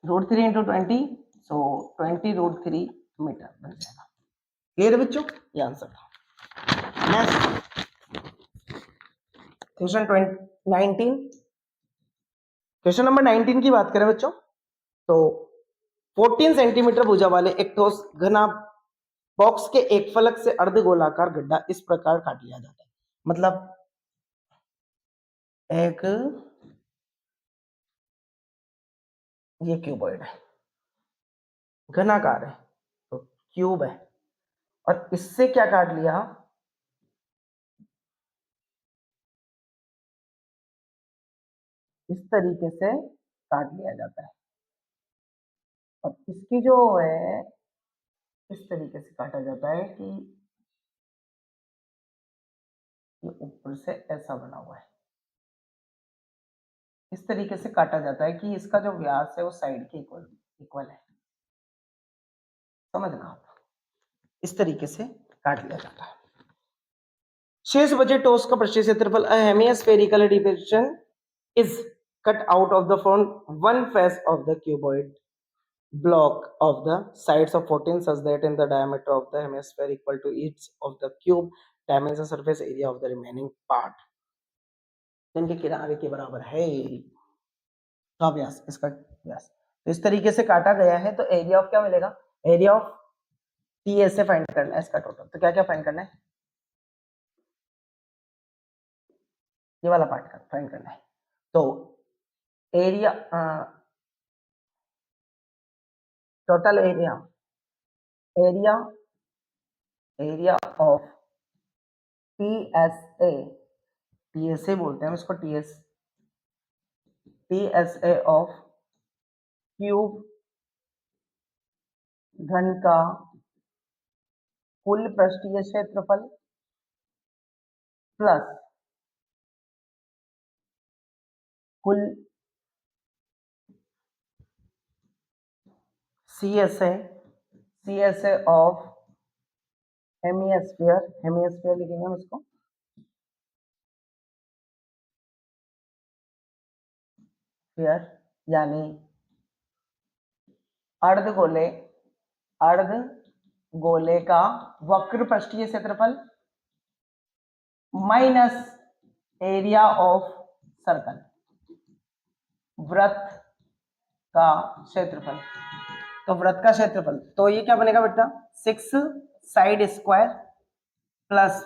root three into 20, so 20 root three metre बन जाएगा। क्लियर है बच्चों, ये आंसर था। नेक्स्ट क्वेश्चन 19, क्वेश्चन नंबर 19 की बात करें बच्चों तो 14 सेंटीमीटर भुजा वाले एक ठोस घना बॉक्स के एक फलक से अर्धगोलाकार गड्ढा इस प्रकार काट लिया जाता है। मतलब एक ये क्यूबॉइड है, घनाकार है तो क्यूब है और इससे क्या काट लिया, इस तरीके से काट लिया जाता है और इसकी जो है इस तरीके से काटा जाता है कि ये ऊपर से ऐसा बना हुआ है, इस तरीके से काटा जाता है कि इसका जो व्यास है वो साइड के इक्वल है। समझ ना, इस तरीके से काट लिया जाता है। शेष बचे टोस का पृष्ठीय क्षेत्रफल a hemispherical division is cut out of the front one face of the cuboid block of the sides of 14 such that in the diameter of the hemisphere equal to each of the cube dimension surface area of the remaining part जिनके किनारे के बराबर है का व्यास, इसका व्यास। तो इस तरीके से काटा गया है तो एरिया ऑफ क्या मिलेगा, एरिया ऑफ टी ऐसे फाइंड करना है इसका टोटल। तो क्या क्या फाइंड करना है, ये वाला पार्ट का फाइंड करना है। तो area total area area of TSA, TSA बोलते हैं इसको, टीएसए ऑफ क्यूब घन का कुल पृष्ठीय क्षेत्रफल प्लस कुल सीएसए ऑफ हेमिस्फीयर लिखेंगे हम इसको, स्फीयर यानी अर्धगोले, अर्धगोले का वक्र पृष्ठीय क्षेत्रफल माइनस एरिया ऑफ सर्कल, वृत्त का क्षेत्रफल। तो वृत्त का क्षेत्रफल तो ये क्या बनेगा बेटा, 6 side square plus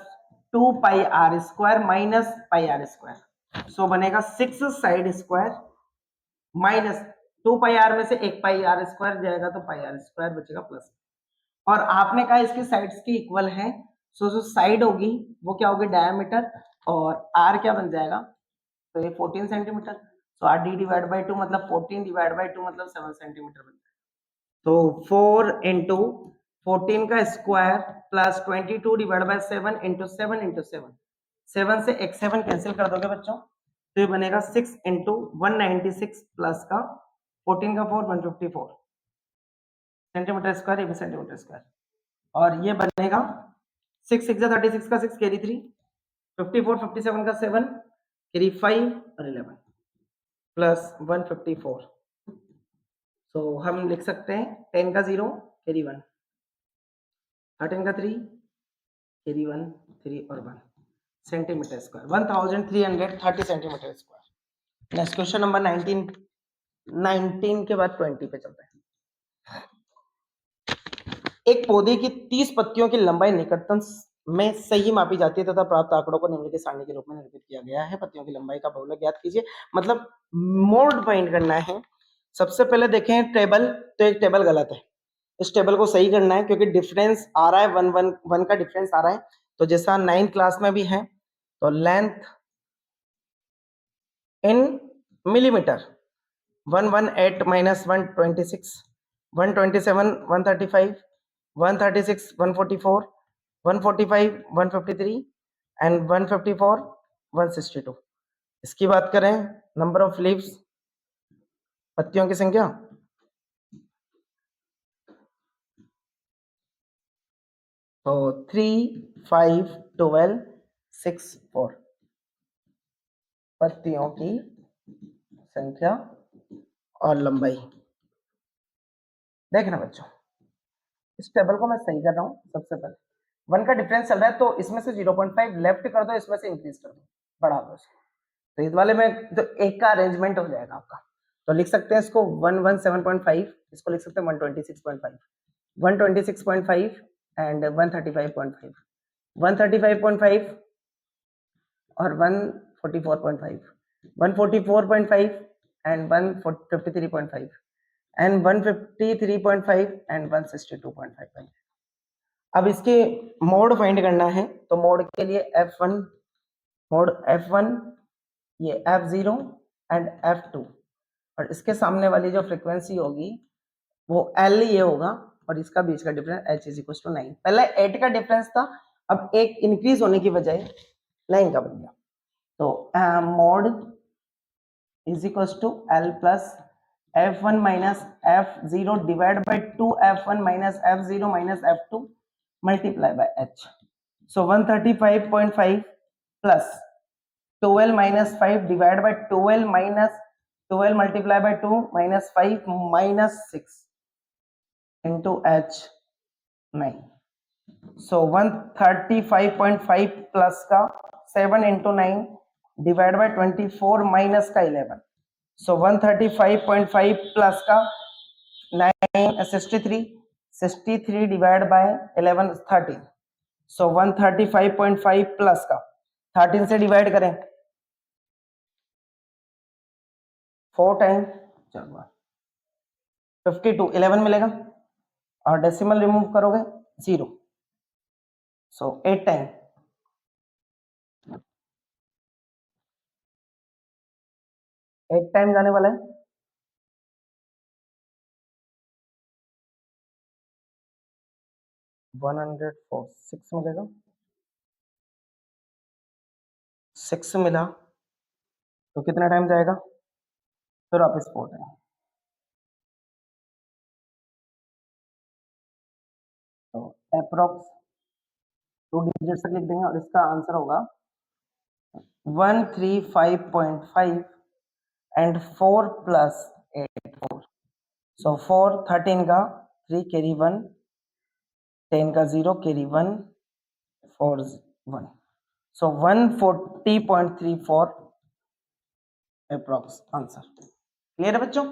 2 pi are square minus pi are square. So बनेगा 6 side square minus 2 pi r में से 1 पाई आर स्क्वायर जाएगा तो पाई आर स्क्वायर बचेगा प्लस। और आपने कहा इसकी साइड्स की इक्वल है, सो जो साइड होगी वो क्या होगी, डायमीटर, और आर क्या बन जाएगा, तो ये 14 centimetre. So R D divide by 2 मतलब 14 डिवाइड बाई 2 मतलब 7 सेंटीमीटर बन जाएगा। तो 4 इंटू 14 का square plus 22 divide by 7 into 7 into 7, 7 से एक 7 कैंसिल कर दोगे बच्चों तो ये बनेगा 6 इंटू 196 प्लस का 14 का 4 154 सेंटीमीटर स्क्वायर, ये भी सेंटीमीटर स्क्वायर। और ये बनेगा 6 6 36 का 6 कैरी 3, 54 57 का 7 कैरी 5 और 11 प्लस 154। सो हम लिख सकते हैं 10 का 0 कैरी 1, 13 का 3 कैरी 1 3 और 1 centimetre square, 1330 centimetre square. Next question number 19 के बाद 20 पे चलते हैं। एक पौधे की 30 पत्तियों की लंबाई निकटतम में सही मापी जाती है तथा प्राप्त आंकड़ों को निम्नलिखित सारणी के रूप में निरूपित किया गया है। पत्तियों की लंबाई का बहुलक ज्ञात कीजिए, मतलब मोड फाइंड करना है। सबसे पहले देखें टेबल, तो एक टेबल गलत है, इस टेबल को सही करना है क्योंकि डिफरेंस आ रहा है 1 का डिफरेंस आ रहा है। तो जैसा 9 क्लास में भी है, तो length in millimetre 118 minus 126 127 135 136 144 145 153 and 154 162। इसकी बात करें नंबर ऑफ लीव्स, पत्तियों की संख्या, तो 3 5 12 6 4 पत्तियों की संख्या और लंबाई। देखना बच्चों, इस टेबल को मैं सही कर रहा हूं। सबसे पहले 1 का डिफरेंस चल रहा है, तो इसमें से 0.5 लेफ्ट कर दो, इसमें से इंक्रीज कर दो, बढ़ा दो इसको, तो इस वाले में तो एक का अरेंजमेंट हो जाएगा आपका। तो लिख सकते हैं इसको 117.5, इसको लिख सकते हैं 126.5, 126.5 एंड 135.5, 135.5 और 144.5, 144.5 एंड 153.5 एंड 153.5 एंड 162.5। अब इसके मोड फाइंड करना है, तो मोड के लिए F1, मोड F1 ये F0 एंड F2, और इसके सामने वाली जो फ्रीक्वेंसी होगी वो L ये होगा, और इसका बीच का difference H is equal to 9। पहले 8 का डिफरेंस था, अब एक इंक्रीज होने की बजाय 9 का बन गया। तो mode is equal to L plus F1 minus F0 divide by 2 F1 minus F0 minus F2 multiply by H। So 135.5 plus 12 minus 5 divided by 12 minus 12 multiplied by 2 minus 5 minus 6 into H 9. So 135.5 plus का 7 into 9 divided by 24 minus का 11. So 135.5 plus का 9 63 divided by 11 is 13. So 135.5 plus का 13 से divide करें 4 time 52 11 मिलेगा, और decimal remove करोगे 0, सो 8 time 8 time जाने वाला है 104, 6 मिलेगा, 6 मिला तो कितना टाइम जाएगा, फिर वापस 4 टाइम, तो अप्रोक्स 2 डिजिट तक लिख देंगे, और इसका आंसर होगा 135.5 एंड 4 प्लस 8 4, सो 4 13 का 3 कैरी 1 10 का 0 कैरी 1 4 1, सो 140.34 अप्रोक्स आंसर। क्लियर है बच्चों,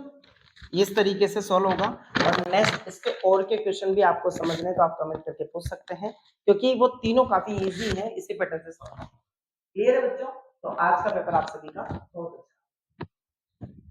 इस तरीके से सॉल्व होगा। और नेक्स्ट इसके और के क्वेश्चन भी आपको समझने तो आप कमेंट करके पूछ सकते हैं, क्योंकि वो तीनों काफी इजी है, इसी पैटर्न से सॉल्व। क्लियर है बच्चों, तो आज का पेपर आप सभी का बहुत